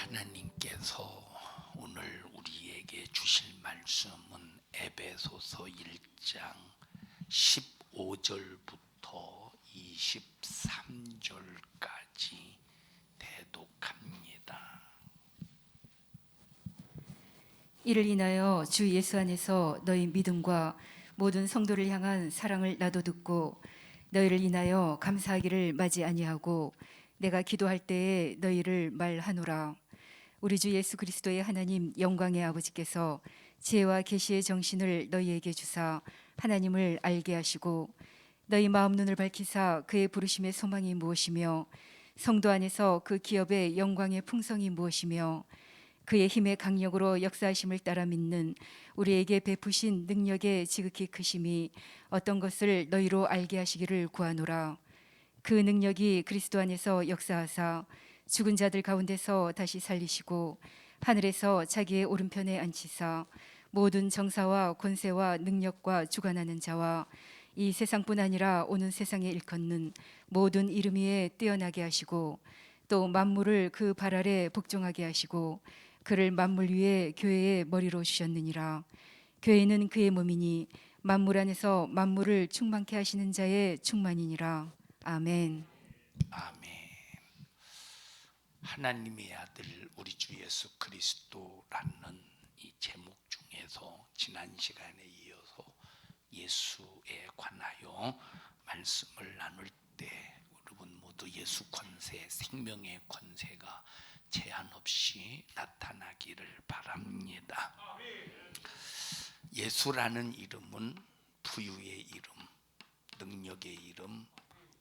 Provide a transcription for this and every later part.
하나님께서 오늘 우리에게 주실 말씀은 에베소서 1장 15절부터 23절까지 대독합니다. 이를 인하여 주 예수 안에서 너희 믿음과 모든 성도를 향한 사랑을 나도 듣고 너희를 인하여 감사하기를 마지 아니하고 내가 기도할 때에 너희를 말하노라. 우리 주 예수 그리스도의 하나님 영광의 아버지께서 지혜와 계시의 정신을 너희에게 주사 하나님을 알게 하시고 너희 마음 눈을 밝히사 그의 부르심의 소망이 무엇이며 성도 안에서 그 기업의 영광의 풍성이 무엇이며 그의 힘의 강력으로 역사하심을 따라 믿는 우리에게 베푸신 능력의 지극히 크심이 어떤 것을 너희로 알게 하시기를 구하노라. 그 능력이 그리스도 안에서 역사하사 죽은 자들 가운데서 다시 살리시고 하늘에서 자기의 오른편에 앉히사 모든 정사와 권세와 능력과 주관하는 자와 이 세상뿐 아니라 오는 세상에 일컫는 모든 이름 위에 뛰어나게 하시고 또 만물을 그 발 아래 복종하게 하시고 그를 만물 위에 교회의 머리로 주셨느니라. 교회는 그의 몸이니 만물 안에서 만물을 충만케 하시는 자의 충만이니라. 아멘. 아멘. 하나님의 아들 우리 주 예수 그리스도라는 이 제목 중에서 지난 시간에 이어서 예수에 관하여 말씀을 나눌 때 여러분 모두 예수 권세, 생명의 권세가 제한 없이 나타나기를 바랍니다. 예수라는 이름은 부유의 이름, 능력의 이름,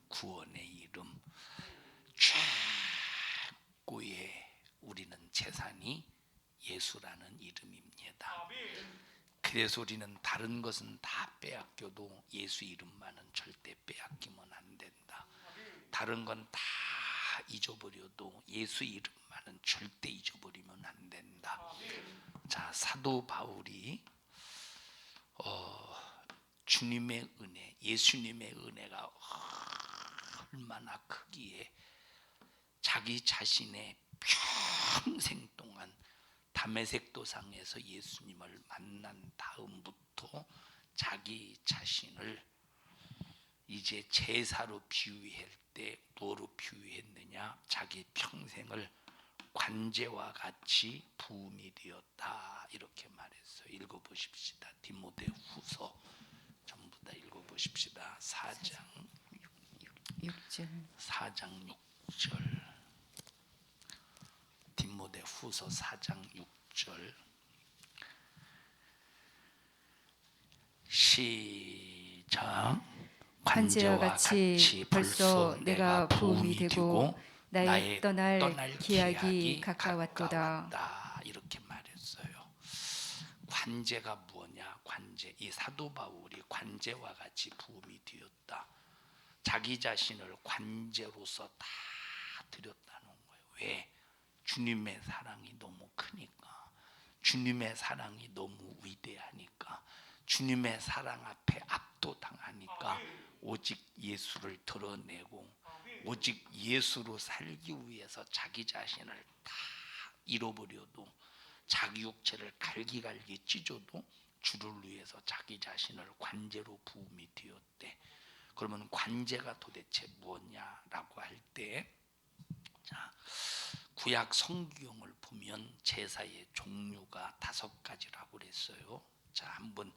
구원의 이름, 최고의 우리는 재산이 예수라는 이름입니다. 그래서 우리는 다른 것은 다 빼앗겨도 예수 이름만은 절대 빼앗기면 안 된다. 다른 건 다 잊어버려도 예수 이름만은 절대 잊어버리면 안 된다. 자, 사도 바울이 주님의 은혜, 예수님의 은혜가 얼마나 크기에 자기 자신의 평생 동안 다메섹 도상에서 예수님을 만난 다음부터 자기 자신을 이제 제사로 비유할 때 뭐로 비유했느냐? 자기 평생을 관제와 같이 부음이 되었다 이렇게 말했어요. 읽어보십시다. 디모데후서 전부 다 읽어보십시다. 4장 6절. 디모데후서 4장 6절. 시작. 관제와 같이 벌써 내가 부음이 되고 나의 떠날 기약이 가까웠도다. 이렇게 말했어요. 관제가 뭐냐? 관제. 이 사도 바울이 관제와 같이 부음이 되었다. 자기 자신을 관제로서 다 드렸다는 거예요. 왜? 주님의 사랑이 너무 크니까, 주님의 사랑이 너무 위대하니까, 주님의 사랑 앞에 압도당하니까 오직 예수를 드러내고 오직 예수로 살기 위해서 자기 자신을 다 잃어버려도 자기 육체를 갈기갈기 찢어도 주를 위해서 자기 자신을 관제로 부음이 되었대. 그러면 관제가 도대체 뭐냐라고 할 때, 자, 구약 성경을 보면 제사의 종류가 5가지라고 그랬어요. 자, 한번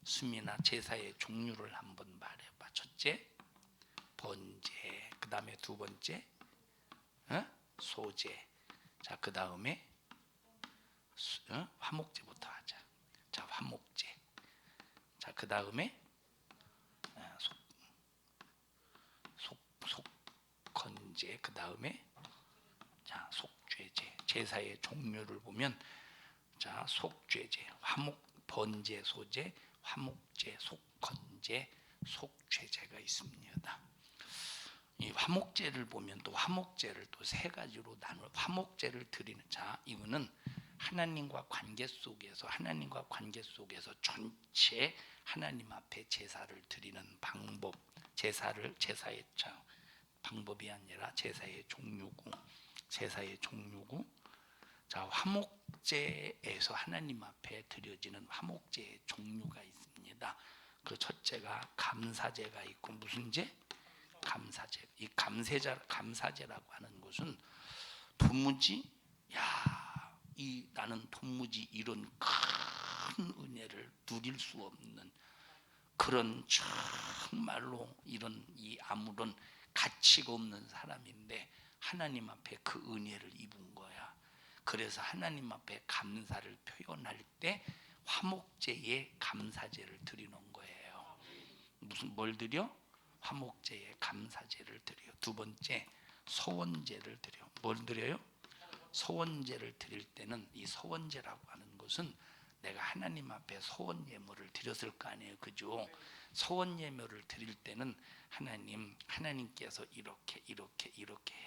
수민아 제사의 종류를 한번 말해봐. 첫째, 번제. 그 다음에 두 번째, 소제. 자, 그 다음에 화목제부터 하자. 자, 화목제. 자, 그 다음에 속건제. 그 다음에 자, 속죄제. 제사의 종류를 보면 자, 속죄제, 화목, 번제, 소제, 화목제, 속건제, 속죄제가 있습니다. 이 화목제를 보면 또 화목제를 또 3가지로 나눠. 화목제를 드리는 자, 이거는 하나님과 관계 속에서 전체 하나님 앞에 제사를 드리는 방법, 제사의 방법이 아니라 제사의 종류고 자, 화목제에서 하나님 앞에 드려지는 화목제의 종류가 있습니다. 그 첫째가 감사제가 있고, 무슨 제? 감사제. 이 감사제라고 하는 것은 도무지 나는 도무지 이런 큰 은혜를 누릴 수 없는 그런 정말로 이런 이 아무런 가치가 없는 사람인데 하나님 앞에 그 은혜를 입은 거야. 그래서 하나님 앞에 감사를 표현할 때 화목제에 감사제를 드리는 거예요. 무슨 뭘 드려? 화목제에 감사제를 드려요. 두 번째 소원제를 드려. 뭘 드려요? 소원제를 드릴 때는 이 소원제라고 하는 것은 내가 하나님 앞에 소원 예물을 드렸을 거 아니에요, 그죠? 소원 예물을 드릴 때는 하나님께서 이렇게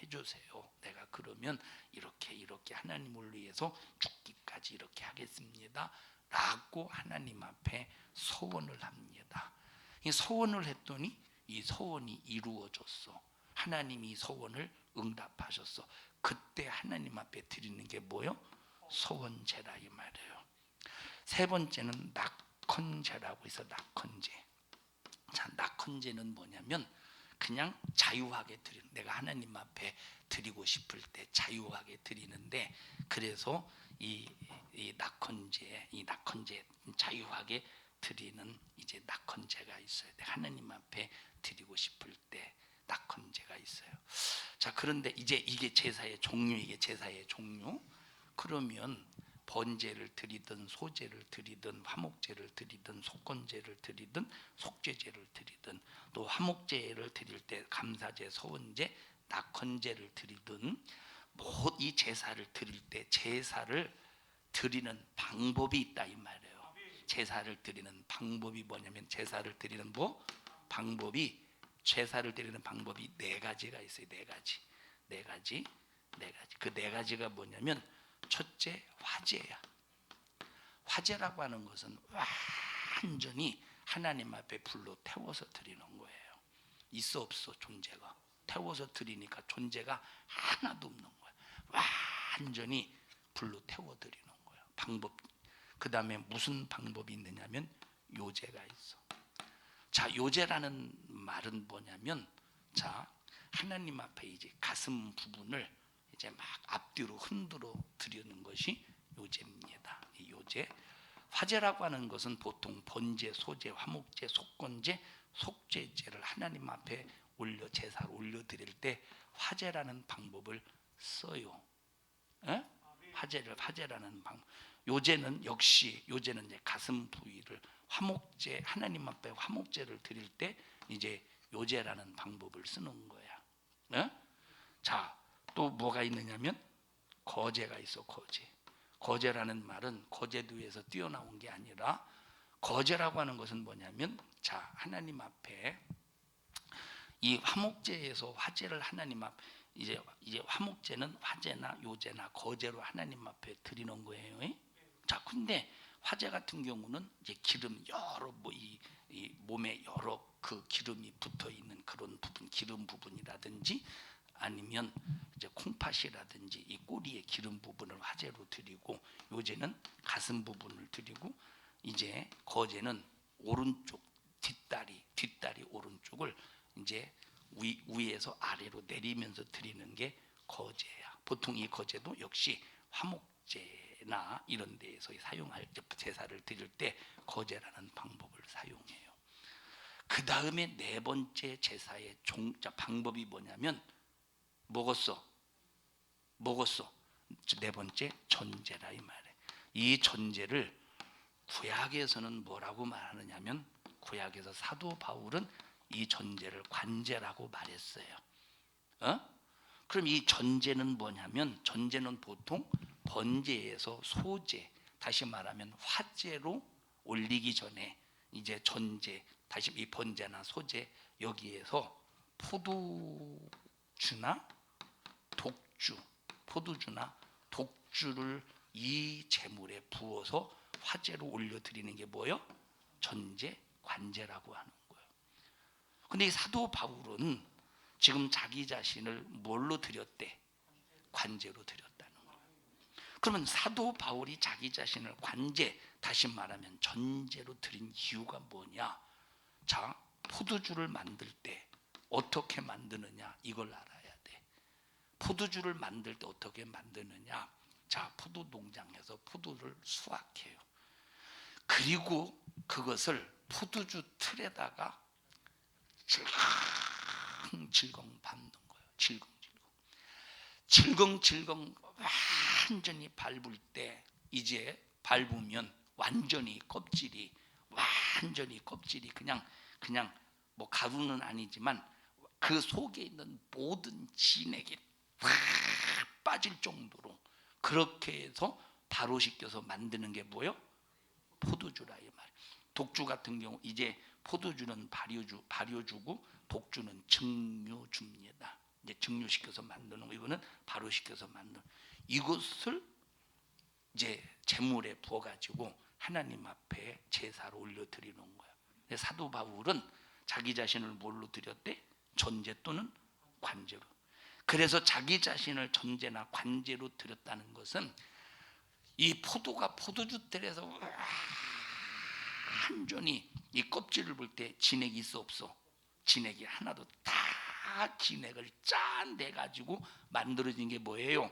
해주세요. 내가 그러면 이렇게 하나님을 위해서 죽기까지 이렇게 하겠습니다. 라고 하나님 앞에 소원을 합니다. 이 소원을 했더니 이 소원이 이루어졌어. 하나님이 소원을 응답하셨어. 그때 하나님 앞에 드리는 게 뭐요? 소원제라 이 말이에요. 세 번째는 낙헌제라고 있어. 낙헌제. 자, 낙헌제는 뭐냐면 그냥 자유하게 드리는, 내가 하나님 앞에 드리고 싶을 때 자유하게 드리는데, 그래서 이 낙헌제 자유하게 드리는 이제 낙헌제가 있어요. 내가 하나님 앞에 드리고 싶을 때 낙헌제가 있어요. 자, 그런데 이제 이게 제사의 종류, 그러면 번제를 드리든 소제를 드리든 화목제를 드리든 속건제를 드리든 속죄제를 드리든 또 화목제를 드릴 때 감사제, 소원제, 낙헌제를 드리든 이 제사를 드릴 때 제사를 드리는 방법이 있다 이 말이에요. 제사를 드리는 방법이 뭐냐면 제사를 드리는 방법이 네 가지가 있어요. 네 가지. 그 네 가지가 뭐냐면 첫째 화제야. 화제라고 하는 것은 완전히 하나님 앞에 불로 태워서 드리는 거예요. 있어 없어 존재가 태워서 드리니까 존재가 하나도 없는 거야. 완전히 불로 태워 드리는 거야. 방법. 그 다음에 무슨 방법이 있느냐면 요제가 있어. 자, 요제라는 말은 뭐냐면, 자, 하나님 앞에 이제 가슴 부분을 이제 막 앞뒤로 흔들어 드리는 것이 요제입니다. 이 요제. 화제라고 하는 것은 보통 번제, 소제, 화목제, 속건제, 속죄제를 하나님 앞에 제사를 올려 드릴 때 화제라는 방법을 써요. 에? 화제라는 방법. 요제는 이제 가슴 부위를 하나님 앞에 화목제를 드릴 때 이제 요제라는 방법을 쓰는 거야. 에? 자, 또 뭐가 있느냐면 거제가 있어. 거제라는 말은 거제도에서 뛰어나온 게 아니라, 거제라고 하는 것은 뭐냐면, 자, 하나님 앞에 이 화목제에서 화제를 하나님 앞 이제 화목제는 화제나 요제나 거제로 하나님 앞에 드리는 거예요. 자, 근데 화제 같은 경우는 이제 기름 여러 이 몸에 여러 그 기름이 붙어 있는 그런 부분, 기름 부분이라든지 아니면 이제 콩팥이라든지 이 꼬리의 기름 부분을 화제로 드리고, 요제는 가슴 부분을 드리고, 이제 거제는 오른쪽 뒷다리 오른쪽을 이제 위에서 아래로 내리면서 드리는 게 거제야. 보통 이 거제도 역시 화목제나 이런 데에서 사용할 제사를 드릴 때 거제라는 방법을 사용해요. 그 다음에 네 번째 제사의 방법이 뭐냐면 먹었어. 네 번째 전제라 이 말이에요. 이 전제를 구약에서는 뭐라고 말하느냐면, 구약에서 사도 바울은 이 전제를 관제라고 말했어요. 그럼 이 전제는 뭐냐면, 전제는 보통 번제에서 소제, 다시 말하면 화제로 올리기 전에 이제 전제, 다시 이 번제나 소제, 여기에서 포도주나 독주를 이 제물에 부어서 화제로 올려드리는 게 뭐예요? 전제, 관제라고 하는 거예요. 근데 이 사도 바울은 지금 자기 자신을 뭘로 드렸대? 관제로 드렸다는 거예요. 그러면 사도 바울이 자기 자신을 관제, 다시 말하면 전제로 드린 이유가 뭐냐? 자, 포도주를 만들 때 어떻게 만드느냐, 이걸 알아야 돼. 포도주를 만들 때 어떻게 만드느냐? 자, 포도 농장에서 포도를 수확해요. 그리고 그것을 포도주 틀에다가 질겅질겅 밟는 거예요. 질겅질겅 완전히 밟을 때, 이제 밟으면 완전히 껍질이 그냥 뭐 가루는 아니지만 그 속에 있는 모든 진액이 다 빠질 정도로 그렇게 해서 발효시켜서 만드는 게 뭐예요? 포도주라 이 말. 독주 같은 경우 이제 포도주는 발효주고 독주는 증류주입니다. 이제 증류시켜서 만드는 거, 이거는 발효시켜서 만드는 이것을 이제 제물에 부어 가지고 하나님 앞에 제사로 올려드리는 거예요. 사도 바울은 자기 자신을 뭘로 드렸대? 전제 또는 관제로. 그래서 자기 자신을 전제나 관제로 드렸다는 것은 이 포도가 포도주 뜰에서 완전히 이 껍질을 볼 때 진액이 있어 없어? 진액이 하나도 다 진액을 짠내 가지고 만들어진 게 뭐예요?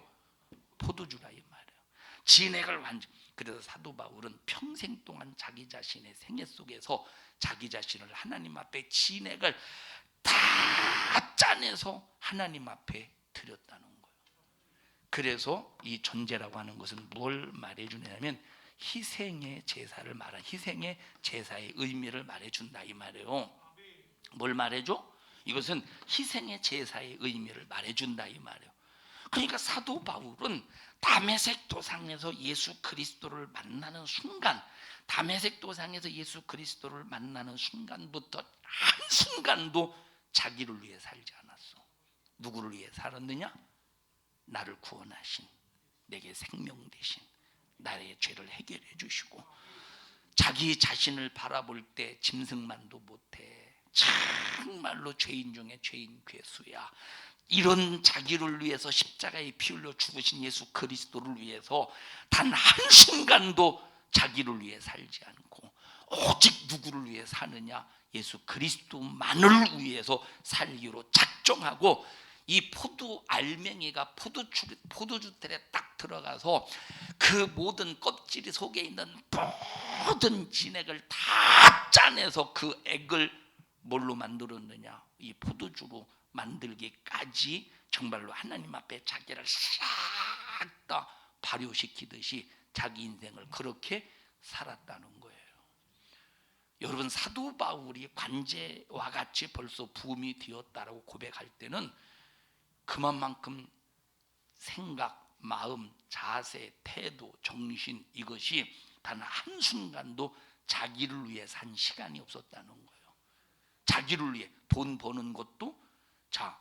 포도주라 이 말이에요. 진액을 완전. 그래서 사도 바울은 평생 동안 자기 자신의 생애 속에서 자기 자신을 하나님 앞에 진액을 다 짜내서 하나님 앞에 드렸다는 거예요. 그래서 이 전제라고 하는 것은 뭘 말해주냐면 희생의 제사를 말한, 희생의 제사의 의미를 말해준다 이 말이에요. 뭘 말해줘? 이것은 희생의 제사의 의미를 말해준다 이 말이에요. 그러니까 사도 바울은 다메섹 도상에서 예수 그리스도를 만나는 순간, 다메섹 도상에서 예수 그리스도를 만나는 순간부터 한순간도 자기를 위해 살지 않았어. 누구를 위해 살았느냐? 나를 구원하신, 내게 생명 되신, 나의 죄를 해결해 주시고, 자기 자신을 바라볼 때 짐승만도 못해. 정말로 죄인 중에 죄인 괴수야. 이런 자기를 위해서 십자가에 피 흘려 죽으신 예수 그리스도를 위해서 단 한순간도 자기를 위해 살지 않고 오직 누구를 위해 사느냐? 예수 그리스도만을 위해서 살기로 작정하고, 이 포도 알맹이가 포도주 틀에 딱 들어가서 그 모든 껍질 속에 있는 모든 진액을 다 짜내서 그 액을 뭘로 만들었느냐? 이 포도주로 만들기까지 정말로 하나님 앞에 자기를 싹 다 발효시키듯이 자기 인생을 그렇게 살았다는 거예요. 여러분, 사도 바울이 관제와 같이 벌써 부음이 되었다라고 고백할 때는 그만큼 생각, 마음, 자세, 태도, 정신, 이것이 단 한순간도 자기를 위해 산 시간이 없었다는 거예요. 자기를 위해. 돈 버는 것도, 자,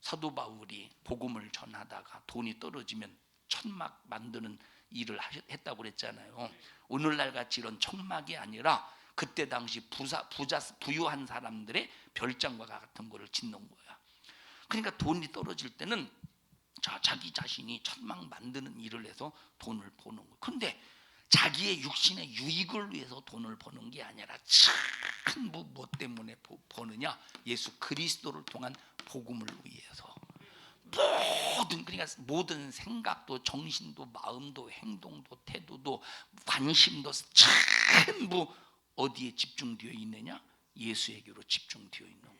사도 바울이 복음을 전하다가 돈이 떨어지면 천막 만드는 일을 했다고 그랬잖아요. 오늘날 같이 이런 천막이 아니라 그때 당시 부유한 사람들의 별장과 같은 거를 짓는 거야. 그러니까 돈이 떨어질 때는 자기 자신이 천막 만드는 일을 해서 돈을 버는 거예요. 그런데 자기의 육신의 유익을 위해서 돈을 버는 게 아니라 전부 뭐 때문에 버느냐? 예수 그리스도를 통한 복음을 위해서. 그러니까 모든 생각도, 정신도, 마음도, 행동도, 태도도, 관심도 전부 어디에 집중되어 있느냐? 예수에게로 집중되어 있는 거예요.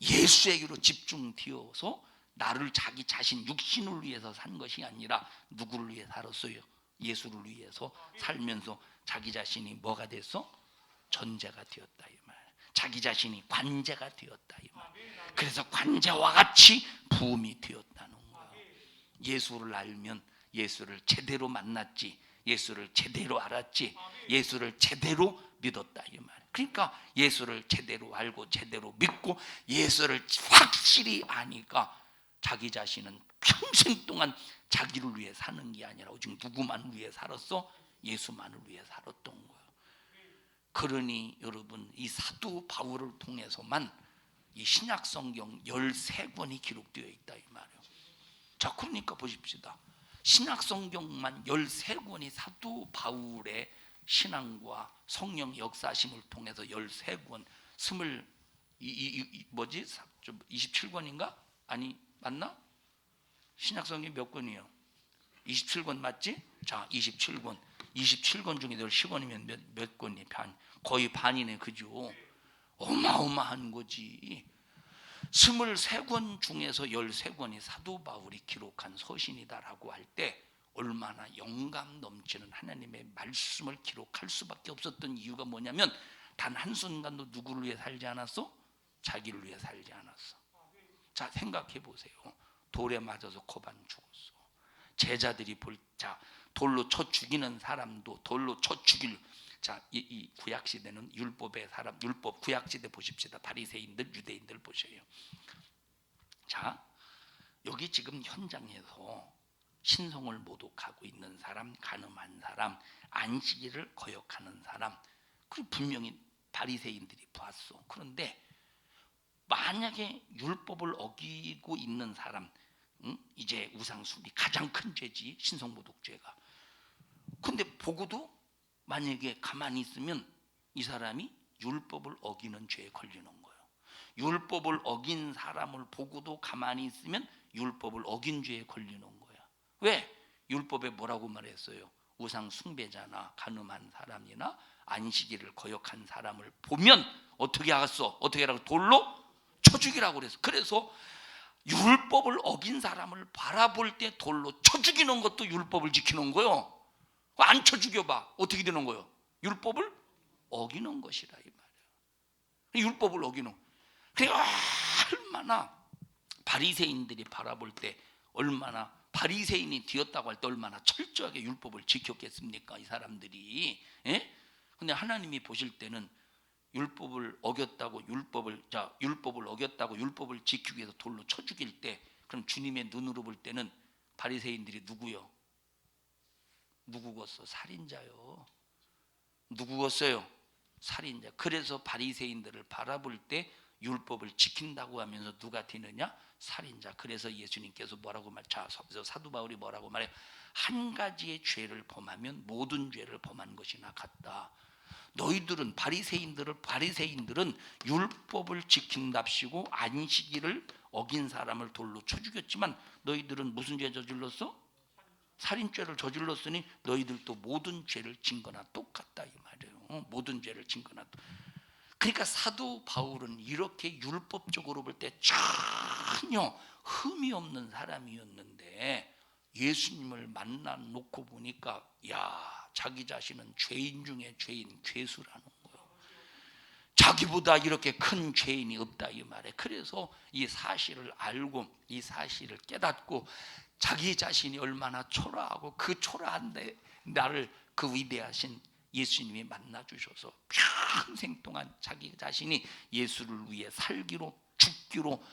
예수에게로 집중되어서 나를, 자기 자신 육신을 위해서 산 것이 아니라 누구를 위해 살았어요? 예수를 위해서 살면서 자기 자신이 뭐가 됐어? 전제가 되었다 이 말. 자기 자신이 관제가 되었다 이 말. 그래서 관제와 같이 부음이 되었다는 거예요. 예수를 알면 예수를 제대로 만났지, 예수를 제대로 알았지, 예수를 제대로 믿었다 이 말. 그러니까 예수를 제대로 알고 제대로 믿고 예수를 확실히 아니까 자기 자신은 평생 동안 자기를 위해 사는 게 아니라 오직 누구만 위해 살았어? 예수만을 위해 살았던 거예요. 그러니 여러분, 이 사도 바울을 통해서만 이 신약 성경 13권이 기록되어 있다 이 말이에요. 자, 그러니까 보십시다. 신약 성경만 13권이 사도 바울의 신앙과 성령 역사심을 통해서 13권, 27권인가? 아니 맞나? 신약 성경 몇 권이에요? 27권 맞지? 자, 27권 중에 10권이면 몇 권이 거의 반이네, 그죠? 어마어마한 거지. 23권 중에서 13권이 사도 바울이 기록한 서신이다라고 할 때 얼마나 영감 넘치는 하나님의 말씀을 기록할 수밖에 없었던 이유가 뭐냐면 단 한순간도 누구를 위해 살지 않았어? 자기를 위해 살지 않았어. 자, 생각해 보세요. 돌에 맞아서 코반 죽었어. 제자들이 돌로 쳐 죽이는 사람도 돌로 쳐 죽일. 자, 이 구약 시대는 율법의 사람, 율법 구약 시대 보십시다. 바리새인들, 유대인들 보셔요. 자, 여기 지금 현장에서 신성을 모독하고 있는 사람, 간음한 사람, 안식일을 거역하는 사람, 그리고 분명히 바리새인들이 보았어. 그런데 만약에 율법을 어기고 있는 사람, 이제 우상숭배 가장 큰 죄지, 신성모독죄가. 근데 보고도 만약에 가만히 있으면 이 사람이 율법을 어기는 죄에 걸리는 거예요. 율법을 어긴 사람을 보고도 가만히 있으면 율법을 어긴 죄에 걸리는 거야. 왜? 율법에 뭐라고 말했어요? 우상 숭배자나 간음한 사람이나 안식일을 거역한 사람을 보면 어떻게 하겠어? 어떻게 하라고? 돌로 쳐 죽이라고 그랬어. 그래서 율법을 어긴 사람을 바라볼 때 돌로 쳐 죽이는 것도 율법을 지키는 거예요. 안 쳐 죽여봐. 어떻게 되는 거예요? 율법을 어기는 것이라 이 말이에요. 율법을 어기는. 그러니까 얼마나 바리새인들이 바라볼 때 얼마나 바리새인이 되었다고 할 때 얼마나 철저하게 율법을 지켰겠습니까? 이 사람들이. 예? 근데 하나님이 보실 때는 율법을 어겼다고 율법을 어겼다고 율법을 지키기 위해서 돌로 쳐 죽일 때, 그럼 주님의 눈으로 볼 때는 바리새인들이 누구요? 누구겠어? 살인자요. 누구겠어요? 살인자. 그래서 바리새인들을 바라볼 때 율법을 지킨다고 하면서 누가 되느냐? 살인자. 그래서 예수님께서 뭐라고 사도 바울이 뭐라고 말해요? 한 가지의 죄를 범하면 모든 죄를 범한 것이나 같다. 너희들은 바리새인들은 율법을 지킨답시고 안식일을 어긴 사람을 돌로 쳐 죽였지만 너희들은 무슨 죄 저질렀어? 살인죄를 저질렀으니 너희들도 모든 죄를 진 거나 똑같다 이 말이에요. 모든 죄를 진 거나. 그러니까 사도 바울은 이렇게 율법적으로 볼 때 전혀 흠이 없는 사람이었는데 예수님을 만나 놓고 보니까 자기 자신은 죄인 중에 죄인, 괴수라는 거예요. 자기보다 이렇게 큰 죄인이 없다 이 말에. 그래서 이 사실을 알고 이 사실을 깨닫고 자기 자신이 얼마나 초라하고 그 초라한데 나를 그 위대하신 예수님이 만나 주셔서 평생 동안 자기 자신이 예수를 위해 살기로 죽기로,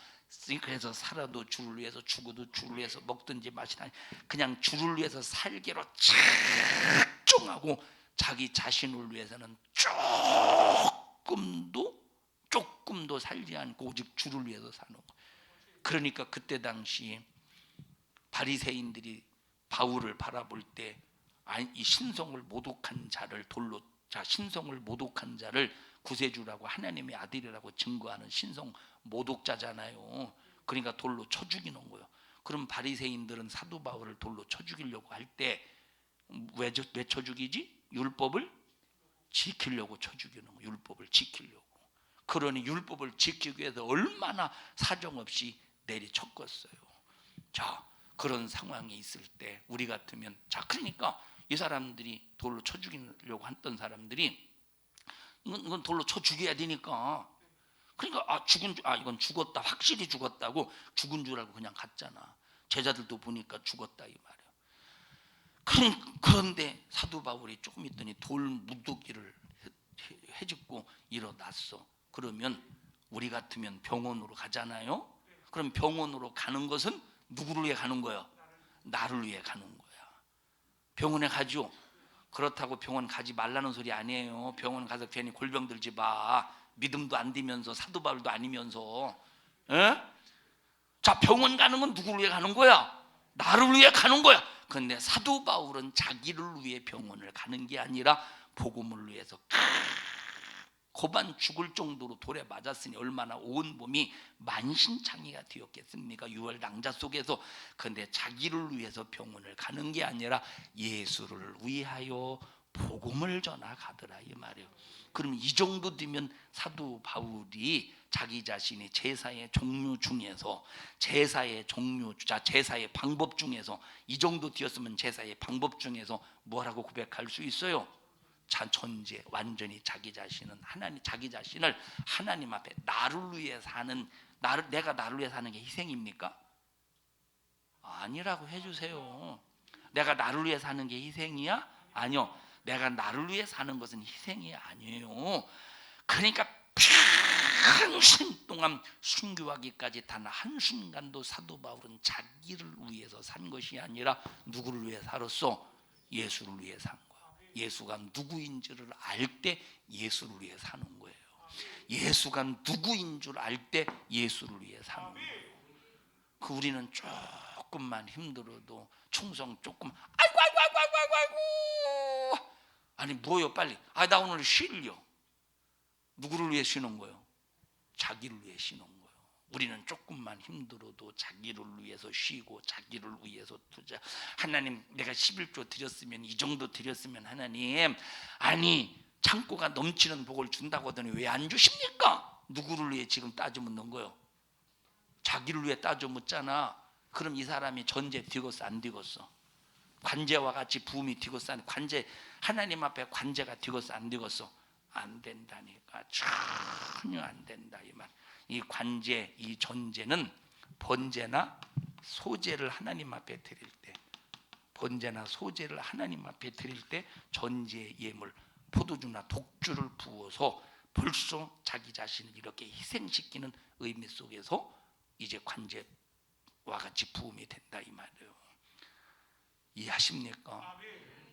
그래서 살아도 주를 위해서 죽어도 주를 위해서 먹든지 마시든지 그냥 주를 위해서 살기로 작정하고 자기 자신을 위해서는 조금도 살지 않고 오직 주를 위해서 사는 거예요. 그러니까 그때 당시 바리새인들이 바울을 바라볼 때 이 신성을 모독한 자를 신성을 모독한 자를 구세주라고 하나님의 아들이라고 증거하는 신성 모독자잖아요. 그러니까 돌로 쳐 죽이는 거예요. 그럼 바리새인들은 사도 바울을 돌로 쳐 죽이려고 할 때 왜 쳐 죽이지? 율법을 지키려고 쳐 죽이는 거예요. 율법을 지키려고. 그러니 율법을 지키기 위해서 얼마나 사정없이 내리쳤겠어요. 자, 그런 상황에 있을 때 우리 같으면, 그러니까 이 사람들이 돌로 쳐 죽이려고 했던 사람들이 이건 돌로 쳐 죽여야 되니까, 그러니까 이건 죽었다, 확실히 죽었다고 죽은 줄 알고 그냥 갔잖아. 제자들도 보니까 죽었다 이 말이야. 그런데 사도 바울이 조금 있더니 돌 무더기를 해집고 일어났어. 그러면 우리 같으면 병원으로 가잖아요. 그럼 병원으로 가는 것은 누구를 위해 가는 거예요? 나를 위해 가는 거야. 병원에 가죠. 그렇다고 병원 가지 말라는 소리 아니에요. 병원 가서 괜히 골병 들지 마. 믿음도 안 되면서 사도 바울도 아니면서. 에? 자, 병원 가는 건 누구를 위해 가는 거야? 나를 위해 가는 거야. 그런데 사도 바울은 자기를 위해 병원을 가는 게 아니라 복음을 위해서 고반 죽을 정도로 돌에 맞았으니 얼마나 온 몸이 만신창이가 되었겠습니까? 6월 낭자 속에서. 그런데 자기를 위해서 병원을 가는 게 아니라 예수를 위하여 복음을 전하 가더라 이 말이에요. 그럼 이 정도 되면 사도 바울이 자기 자신이 제사의 종류 중에서 제사의 방법 중에서 이 정도 되었으면 제사의 방법 중에서 뭐라고 고백할 수 있어요? 전제 완전히 자기 자신을 하나님 앞에 나를 위해 사는 내가 나를 위해 사는 게 희생입니까? 아니라고 해주세요. 내가 나를 위해 사는 게 희생이야? 아니요. 내가 나를 위해 사는 것은 희생이 아니에요. 그러니까 평생 동안 순교하기까지 단 한순간도 사도 바울은 자기를 위해서 산 것이 아니라 누구를 위해 살았어? 예수를 위해 산 거야. 예수가 누구인 줄을 알 때 예수를 위해 사는 거예요. 예수가 누구인 줄 알 때 예수를 위해 사는 거예요. 우리는 조금만 힘들어도 충성 조금 아이고 아니 뭐요 빨리 나 오늘 쉴려. 누구를 위해 쉬는 거예요? 자기를 위해 쉬는 거예요. 우리는 조금만 힘들어도 자기를 위해서 쉬고 자기를 위해서 투자. 하나님 내가 11조 드렸으면 이 정도 드렸으면 하나님 아니 창고가 넘치는 복을 준다고 하더니 왜 안 주십니까? 누구를 위해 지금 따져 묻는 거예요? 자기를 위해 따져 묻잖아. 그럼 이 사람이 전제 되겠어 안 되겠어? 관제와 같이 부음이 되겠어 관제 하나님 앞에 관제가 되겠어 안 되겠어? 안 된다니까. 전혀 안 된다 이 말. 이 관제, 이 전제는 번제나 소제를 하나님 앞에 드릴 때, 번제나 소제를 하나님 앞에 드릴 때 전제 예물, 포도주나 독주를 부어서 벌써 자기 자신을 이렇게 희생시키는 의미 속에서 이제 관제와 같이 부음이 된다 이 말이에요. 이해하십니까?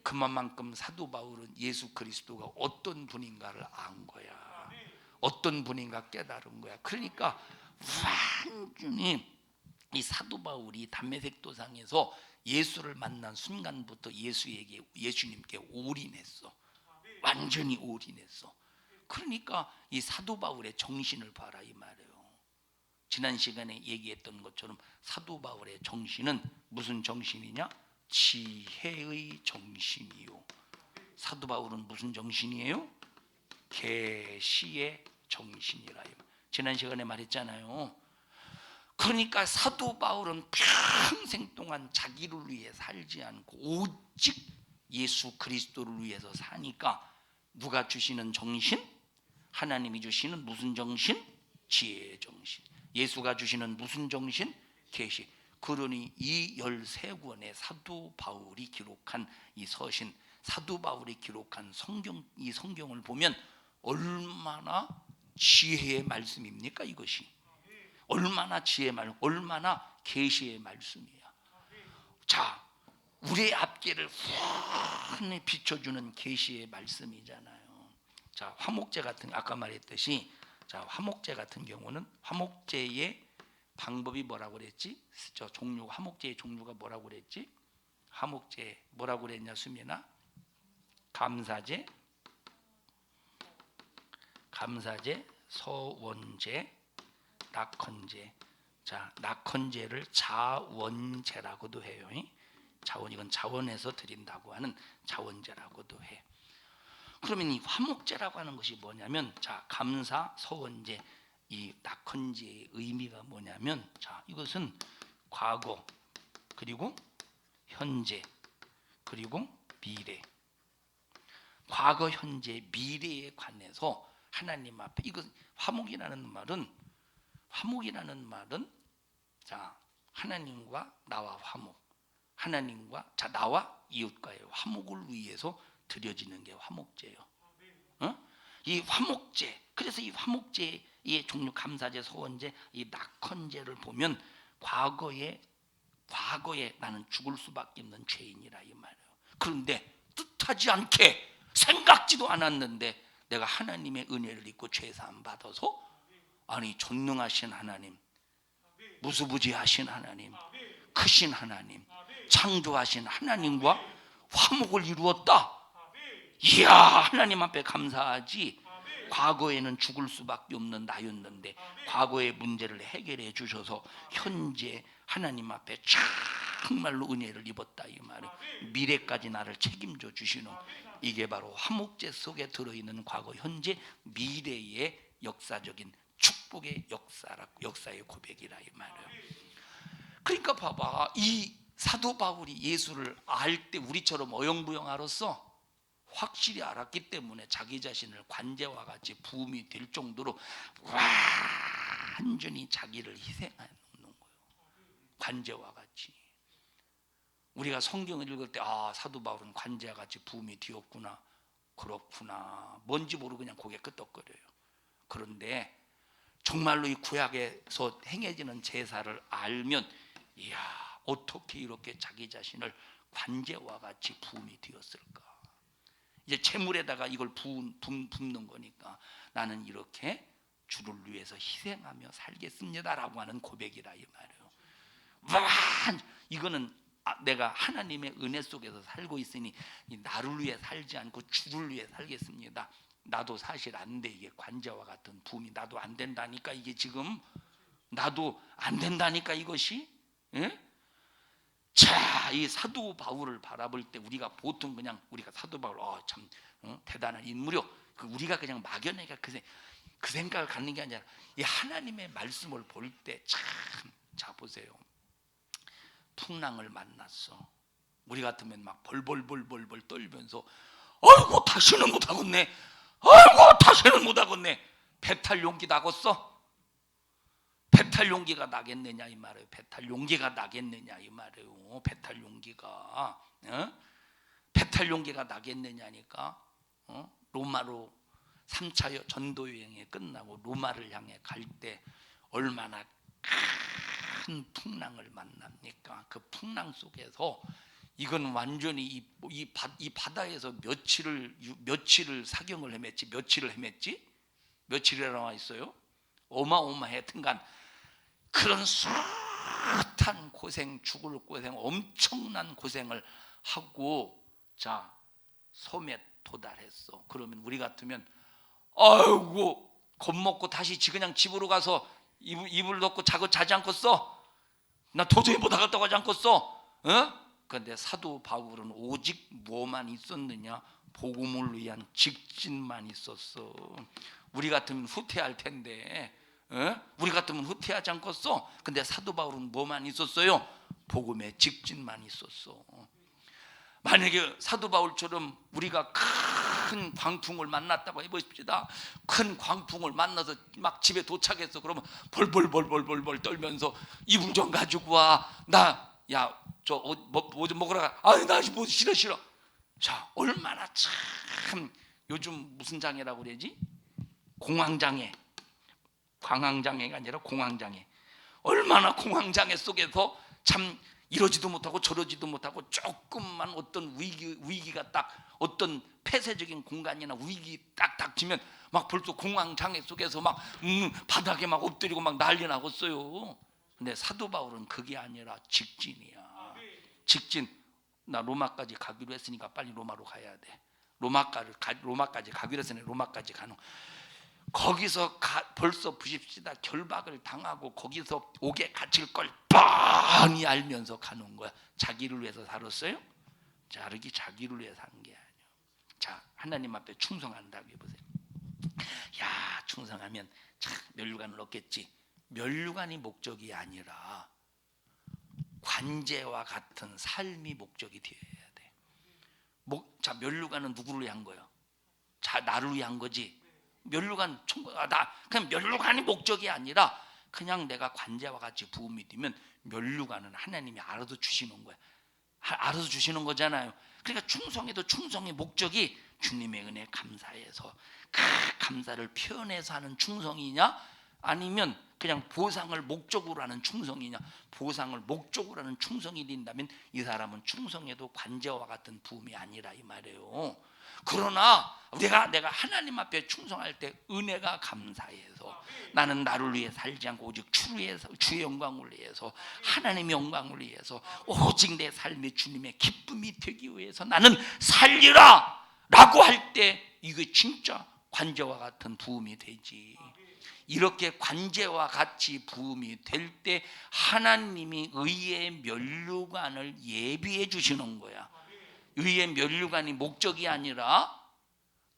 그만큼 사도 바울은 예수 그리스도가 어떤 분인가를 안 거야. 어떤 분인가 깨달은 거야. 그러니까 완전히 이 사도 바울이 담메색 도상에서 예수를 만난 순간부터 예수님께 올인했어. 완전히 올인했어. 그러니까 이 사도 바울의 정신을 봐라 이 말이에요. 지난 시간에 얘기했던 것처럼 사도 바울의 정신은 무슨 정신이냐? 지혜의 정신이요. 사도 바울은 무슨 정신이에요? 계시의 정신이라. 지난 시간에 말했잖아요. 그러니까 사도 바울은 평생 동안 자기를 위해 살지 않고 오직 예수 그리스도를 위해서 사니까 누가 주시는 정신? 하나님이 주시는 무슨 정신? 지혜의 정신. 예수가 주시는 무슨 정신? 계시. 그러니 이 13권의 사도 바울이 기록한 이 서신, 사도 바울이 기록한 이 성경을 보면 얼마나 지혜의 말씀입니까 이것이? 얼마나 지혜의 말, 얼마나 계시의 말씀이야. 자, 우리의 앞길을 환히 비춰주는 계시의 말씀이잖아요. 자, 화목제 같은 아까 말했듯이 자, 화목제 같은 경우는 화목제의 방법이 뭐라고 그랬지? 저 종류 화목제의 종류가 뭐라고 그랬지? 화목제 뭐라고 그랬냐 수민아? 감사제, 서원제, 낙헌제. 자, 낙헌제를 자원제라고도 해요. 이건 자원에서 드린다고 하는 자원제라고도 해. 그러면 이 화목제라고 하는 것이 뭐냐면 자, 감사, 서원제, 이 낙헌제의 의미가 뭐냐면 자, 이것은 과거 그리고 현재 그리고 미래, 과거, 현재, 미래에 관해서 하나님 앞에 이거 화목이라는 말은 자, 하나님과 나와 화목, 하나님과 자 나와 이웃과의 화목을 위해서 드려지는 게 화목제예요. 이 화목제, 그래서 이 화목제의 종류 감사제, 서원제, 이 낙헌제를 보면 과거에 나는 죽을 수밖에 없는 죄인이라 이 말이에요. 그런데 뜻하지 않게 생각지도 않았는데 내가 하나님의 은혜를 입고 죄 사함 받아서 아니 전능하신 하나님, 무수부지하신 하나님, 크신 하나님, 창조하신 하나님과 화목을 이루었다. 이야, 하나님 앞에 감사하지. 과거에는 죽을 수밖에 없는 나였는데 과거의 문제를 해결해 주셔서 현재 하나님 앞에 정말로 은혜를 입었다 이 말이에요. 미래까지 나를 책임져 주시는, 이게 바로 화목제 속에 들어있는 과거, 현재, 미래의 역사적인 축복의 역사의 고백이라 이 말이에요. 그러니까 봐봐, 이 사도 바울이 예수를 알 때 우리처럼 어영부영 알았어? 확실히 알았기 때문에 자기 자신을 관제와 같이 부음이 될 정도로 완전히 자기를 희생하는 거예요. 관제와 같이. 우리가 성경을 읽을 때 사도 바울은 관제와 같이 부음이 되었구나, 그렇구나, 뭔지 모르고 그냥 고개 끄덕거려요. 그런데 정말로 이 구약에서 행해지는 제사를 알면, 이야, 어떻게 이렇게 자기 자신을 관제와 같이 부음이 되었을까. 이제 재물에다가 이걸 붓는 거니까 나는 이렇게 주를 위해서 희생하며 살겠습니다라고 하는 고백이라 이 말이에요. 이거는 내가 하나님의 은혜 속에서 살고 있으니 나를 위해 살지 않고 주를 위해 살겠습니다. 나도 사실 안 돼. 이게 관제와 같은 부음이 나도 안 된다니까. 이게 지금 나도 안 된다니까 이것이. 예? 자, 이 사도 바울을 바라볼 때 우리가 보통 그냥 우리가 사도 바울 참 대단한 인물이요, 우리가 그냥 막연하게 그 생각을 갖는 게 아니라 이 하나님의 말씀을 볼 때 참, 자 보세요. 풍랑을 만났어. 우리 같으면 막 벌벌 떨면서 아이고 다시는 못하겠네, 아이고 다시는 못하겠네. 배탈 용기 나겠어? 배탈 용기가 나겠느냐 이 말이에요. 배탈 용기가 나겠느냐 이 말이에요. 배탈 용기가 배탈 용기가 나겠느냐니까. 로마로 3차 전도 여행이 끝나고 로마를 향해 갈 때 얼마나 큰 풍랑을 만납니까? 그 풍랑 속에서 이건 완전히 이 바다에서 며칠을 사경을 헤맸지. 며칠이라 나와 있어요. 어마어마했던간 그런 숱한 고생, 죽을 고생, 엄청난 고생을 하고 자 섬에 도달했어. 그러면 우리 같으면 아이고 겁먹고 다시 그냥 집으로 가서 이불 덮고 자지 않겠어? 나 도저히 못 하겠다고 하지 않겠어? 그런데 사도 바울은 오직 뭐만 있었느냐? 복음을 위한 직진만 있었어. 우리 같으면 후퇴할 텐데, 우리 같으면 후퇴하지 않겠어? 근데 사도 바울은 뭐만 있었어요? 복음의 직진만 있었어. 만약에 사도 바울처럼 우리가 큰 광풍을 만났다고 해보십시다. 큰 광풍을 만나서 막 집에 도착했어. 그러면 벌벌 떨면서 이불 좀 가지고 와. 뭐 좀 먹으러 가. 아니 나 뭐 싫어. 자, 얼마나 참 요즘 무슨 장애라고 그러지? 공황장애. 광황장애가 아니라 공황장애. 얼마나 공황장애 속에서 참 이러지도 못하고 저러지도 못하고 조금만 어떤 위기가 딱 어떤 폐쇄적인 공간이나 위기 딱 닥치면 막 벌써 공황장애 속에서 막 바닥에 막 엎드리고 막 난리 나겠어요. 근데 사도 바울은 그게 아니라 직진이야. 직진. 나 로마까지 가기로 했으니까 빨리 로마로 가야 돼. 로마까지 가기로 했으니 로마까지 가는. 거기서 벌써 보십시다. 결박을 당하고 거기서 옥에 갇힐 걸 뻔히 알면서 가는 거야. 자기를 위해서 살았어요? 자기를 위해 사는 게 아니에요. 자, 하나님 앞에 충성한다고 해보세요. 야, 충성하면 참 면류관을 얻겠지. 면류관이 목적이 아니라 관제와 같은 삶이 목적이 되어야 돼. 자, 면류관은 누구를 위한 거예요? 자, 나를 위한 거지. 면류관 그냥 면류관이 목적이 아니라 그냥 내가 관제와 같이 부음이 되면 면류관은 하나님이 알아서 주시는 거야. 알아서 주시는 거잖아요. 그러니까 충성에도 충성의 목적이 주님의 은혜 감사해서 그 감사를 표현해서 하는 충성이냐, 아니면 그냥 보상을 목적으로 하는 충성이냐. 보상을 목적으로 하는 충성이 된다면 이 사람은 충성에도 관제와 같은 부음이 아니라 이 말이에요. 그러나 내가 하나님 앞에 충성할 때 은혜가 감사해서 나는 나를 위해 살지 않고 오직 주의 영광을 위해서, 하나님의 영광을 위해서, 오직 내 삶의 주님의 기쁨이 되기 위해서 나는 살리라 라고 할 때 이게 진짜 관제와 같은 부음이 되지. 이렇게 관제와 같이 부음이 될 때 하나님이 의의 면류관을 예비해 주시는 거야. 의의 면류관이 목적이 아니라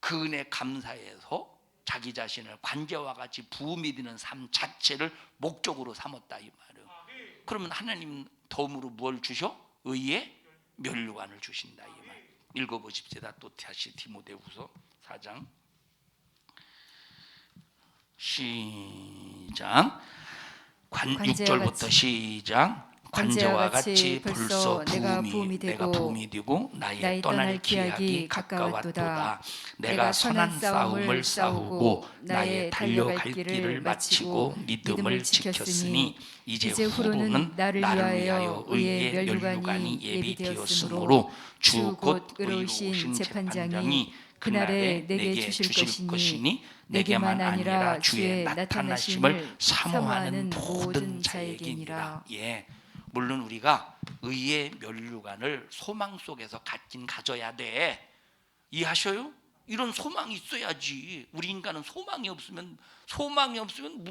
그 은혜 감사해서 자기 자신을 관제와 같이 부음이 되는 삶 자체를 목적으로 삼았다 이 말이에요. 그러면 하나님 덤으로 뭘 주셔? 의의 면류관을 주신다 이 말. 읽어보십시다. 또 다시 디모데후서 4장 시작. 6절부터 시작. 관제와 같이 벌써 내가 부음이 되고 나의 떠날 기약이 가까웠도다. 내가 선한 싸움을 싸우고 나의 달려갈 길을 마치고 믿음을 지켰으니 이제 후로는 나를 위하여 의의 면류관이 예비되었으므로 주 곧 의로우신 재판장이 그날에 내게 주실 것이니 내게만 아니라 주의 나타나심을 사모하는 모든 자에게니라. 예. 물론 우리가 의의 면류관을 소망 속에서 갖긴 가져야 돼. 이해하셔요? 이런 소망이 있어야지. 우리 인간은 소망이 없으면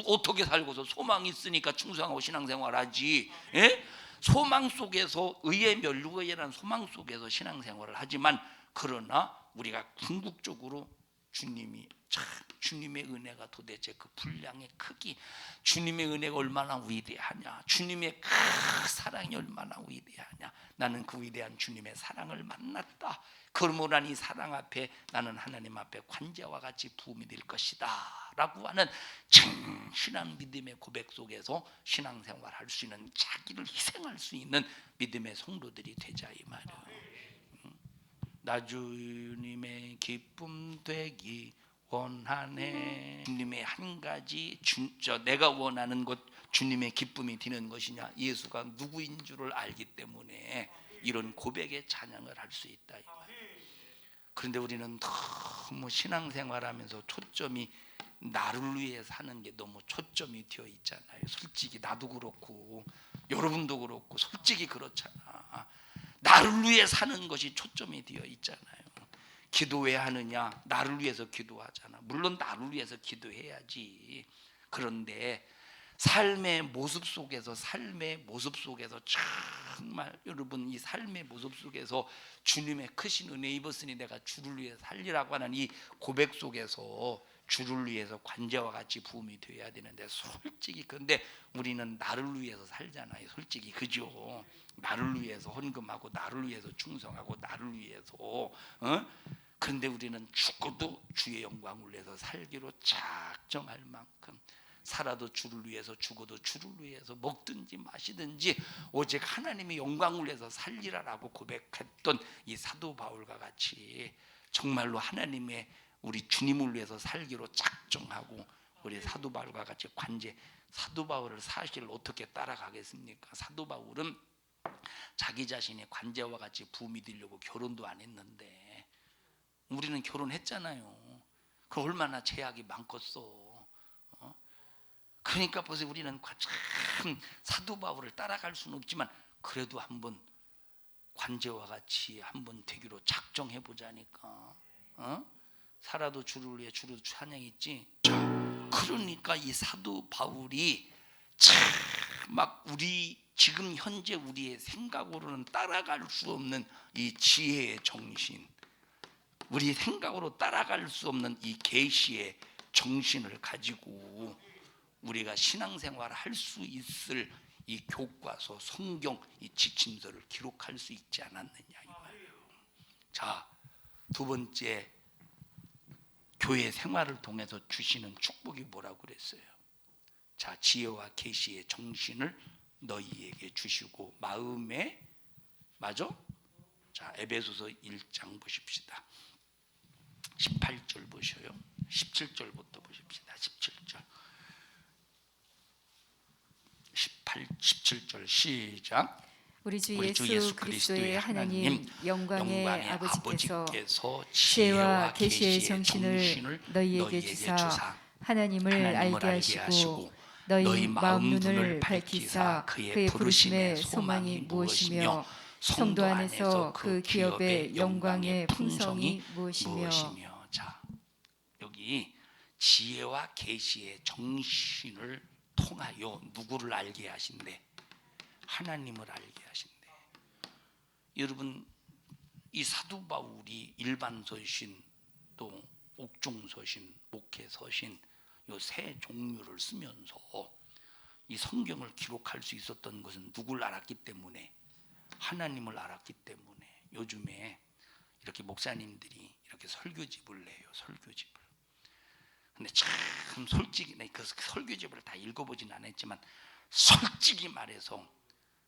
어떻게 살고서, 소망이 있으니까 충성하고 신앙생활하지. 예? 소망 속에서, 의의 면류관이라는 소망 속에서 신앙생활을 하지만, 그러나 우리가 궁극적으로 주님의 은혜가 도대체 그 분량의 크기, 주님의 은혜가 얼마나 위대하냐, 주님의 그 사랑이 얼마나 위대하냐, 나는 그 위대한 주님의 사랑을 만났다. 그러므로 난 이 사랑 앞에 나는 하나님 앞에 관제와 같이 부음이 될 것이다 라고 하는 진실한 믿음의 고백 속에서 신앙생활할 수 있는, 자기를 희생할 수 있는 믿음의 성도들이 되자 이 말이에요. 나 주님의 기쁨 되기 원하네. 주님의 한 가지, 내가 원하는 것, 주님의 기쁨이 되는 것이냐, 예수가 누구인 줄을 알기 때문에 이런 고백의 찬양을 할 수 있다. 그런데 우리는 너무 신앙생활하면서 초점이 나를 위해 사는 게 너무 초점이 되어 있잖아요. 솔직히 나도 그렇고 여러분도 그렇고 솔직히 그렇잖아. 나를 위해 사는 것이 초점이 되어 있잖아요. 기도 왜 하느냐? 나를 위해서 기도하잖아. 물론 나를 위해서 기도해야지. 그런데 삶의 모습 속에서 정말 여러분, 이 삶의 모습 속에서 주님의 크신 은혜 입었으니 내가 주를 위해 살리라고 하는 이 고백 속에서 주를 위해서 관제와 같이 부음이 되어야 되는데, 솔직히 근데 우리는 나를 위해서 살잖아요. 솔직히 그죠? 나를 위해서 헌금하고 나를 위해서 충성하고 나를 위해서 그런데 우리는 죽어도 주의 영광을 위해서 살기로 작정할 만큼, 살아도 주를 위해서, 죽어도 주를 위해서, 먹든지 마시든지 오직 하나님의 영광을 위해서 살리라라고 고백했던 이 사도 바울과 같이 정말로 하나님의 우리 주님을 위해서 살기로 작정하고, 우리 사도 바울과 같이 관제. 사도 바울을 사실 어떻게 따라가겠습니까? 사도 바울은 자기 자신의 관제와 같이 부음이 되려고 결혼도 안 했는데, 우리는 결혼했잖아요. 그 얼마나 제약이 많겠어. 그러니까 보세요, 우리는 참 사도 바울을 따라갈 수는 없지만 그래도 한번 관제와 같이 한번 되기로 작정해 보자니까. 살아도 주를 위해 주로 찬양했지. 그러니까 이 사도 바울이 참 막 지금 현재 우리의 생각으로는 따라갈 수 없는 이 지혜의 정신, 우리 생각으로 따라갈 수 없는 이 계시의 정신을 가지고 우리가 신앙생활을 할 수 있을 이 교과서, 성경, 이 지침서를 기록할 수 있지 않았느냐 이 말이에요. 자, 두 번째, 교회 생활을 통해서 주시는 축복이 뭐라고 그랬어요? 자, 지혜와 계시의 정신을 너희에게 주시고 마음에, 맞아? 자, 에베소서 1장 보십시다. 18절 보셔요. 17절부터 보십시다. 17절. 17절 시작. 우리 주 우리 주 예수 그리스도의 하나님 영광의 아버지께서 지혜와 계시의 정신을 너희에게 주사 하나님을 알게 하시고 너희 마음 눈을 밝히사 그의 부르심의 소망이 무엇이며 성도 안에서 그 기업의 영광의 풍성이 무엇이며. 자, 여기 지혜와 계시의 정신을 통하여 누구를 알게 하신대? 하나님을 알게 하신대. 여러분, 이 사도 바울이 일반 서신 또 옥중 서신, 목회 서신 이 세 종류를 쓰면서 이 성경을 기록할 수 있었던 것은 누굴 알았기 때문에? 하나님을 알았기 때문에. 요즘에 이렇게 목사님들이 이렇게 설교집을 내요. 설교집을. 근데 참 솔직히 그 설교집을 다 읽어보진 않았지만 솔직히 말해서,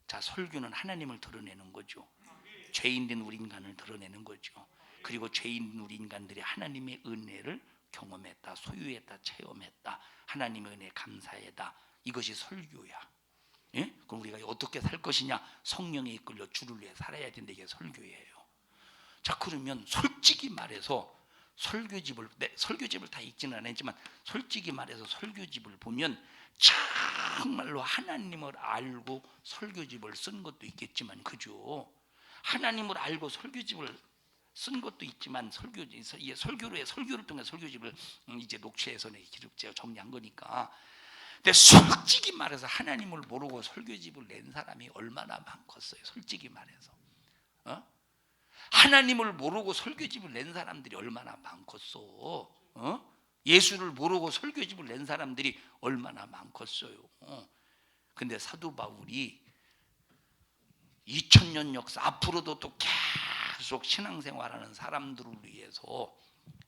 자, 설교는 하나님을 드러내는 거죠. 죄인된 우리 인간을 드러내는 거죠. 그리고 죄인된 우리 인간들이 하나님의 은혜를 경험했다, 소유했다, 체험했다, 하나님의 은혜에 감사했다. 이것이 설교야. 예? 그럼 우리가 어떻게 살 것이냐? 성령에 이끌려 주를 위해 살아야 된다. 이게 설교예요. 자, 그러면 솔직히 말해서 설교집을 다 읽지는 않았지만 솔직히 말해서 설교집을 보면 정말로 하나님을 알고 설교집을 쓴 것도 있겠지만, 그죠? 하나님을 알고 설교집을 쓴 것도 있지만 설교를 통해 설교집을 이제 녹취해서 기록제가 정리한 거니까. 근데 솔직히 말해서 하나님을 모르고 설교집을 낸 사람이 얼마나 많겠어요. 솔직히 말해서 하나님을 모르고 설교집을 낸 사람들이 얼마나 많겠어. 예수를 모르고 설교집을 낸 사람들이 얼마나 많겠어요. 근데 사도 바울이 2000년 역사 앞으로도 또 계속 신앙생활하는 사람들을 위해서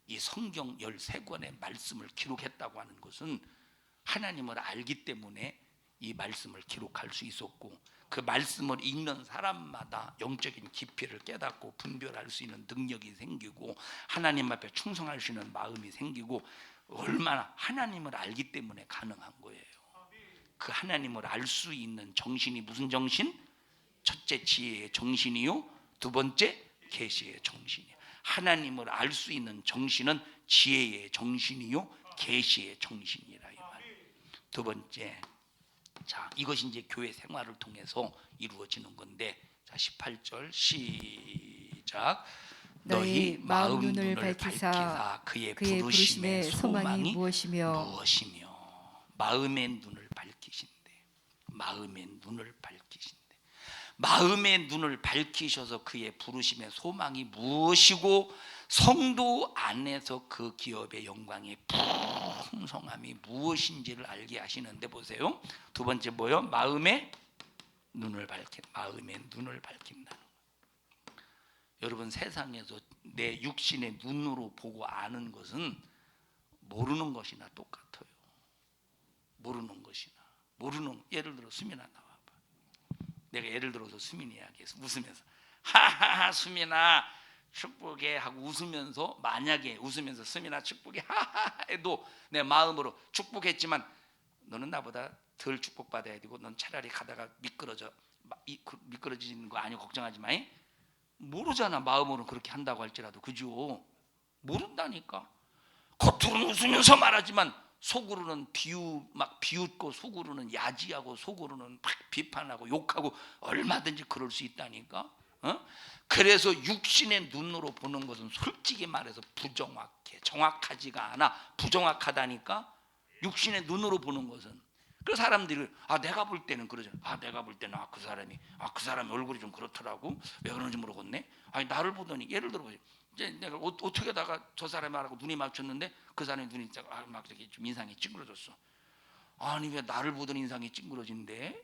이 성경 13권의 말씀을 기록했다고 하는 것은 하나님을 알기 때문에 이 말씀을 기록할 수 있었고, 그 말씀을 읽는 사람마다 영적인 깊이를 깨닫고 분별할 수 있는 능력이 생기고 하나님 앞에 충성할 수 있는 마음이 생기고, 얼마나 하나님을 알기 때문에 가능한 거예요. 그 하나님을 알 수 있는 정신이 무슨 정신? 첫째 지혜의 정신이요, 두 번째 계시의 정신이요. 하나님을 알 수 있는 정신은 지혜의 정신이요, 계시의 정신이라 이 말이에요. 두 번째, 자, 이것이 이제 교회 생활을 통해서 이루어지는 건데, 자, 18절 시작. 너희 마음 눈을 밝히사 그의 부르심의 소망이 무엇이며. 마음의 눈을 밝히신대. 마음의 눈을 밝히신대. 마음의 눈을 밝히셔서 그의 부르심의 소망이 무엇이고 성도 안에서 그 기업의 영광의 풍성함이 무엇인지를 알게 하시는데, 보세요. 두 번째 뭐요? 마음의 눈을 마음의 눈을 밝힌다는 거예요. 여러분, 세상에서 내 육신의 눈으로 보고 아는 것은 모르는 것이나 똑같아요. 예를 들어 수민아 나와봐. 내가 예를 들어서 수민이 이야기해서 웃으면서 하하하 수민아 축복해 하고 웃으면서, 만약에 웃으면서 수민아 축복해 하하하 해도 내 마음으로 축복했지만 너는 나보다 덜 축복받아야 되고 넌 차라리 가다가 미끄러지는 거 아니고 걱정하지 마. 모르잖아. 마음으로 그렇게 한다고 할지라도. 그죠? 모른다니까. 겉으로는 웃으면서 말하지만 속으로는 비웃고 속으로는 야지하고 속으로는 막 비판하고 욕하고 얼마든지 그럴 수 있다니까. 그래서 육신의 눈으로 보는 것은 솔직히 말해서 부정확해. 정확하지가 않아. 부정확하다니까. 육신의 눈으로 보는 것은. 그래서 사람들이 내가 볼 때는 그러죠. 내가 볼 때는 그 사람이 얼굴이 좀 그렇더라고. 왜 그런지 모르겠네. 나를 보더니, 예를 들어 보세요. 이제 내가 어떻게 다가 저 사람하고 눈이 맞췄는데 그 사람의 눈이 막 이렇게 좀 인상이 찡그러졌어. 아니 왜 나를 보던 인상이 찡그러진데?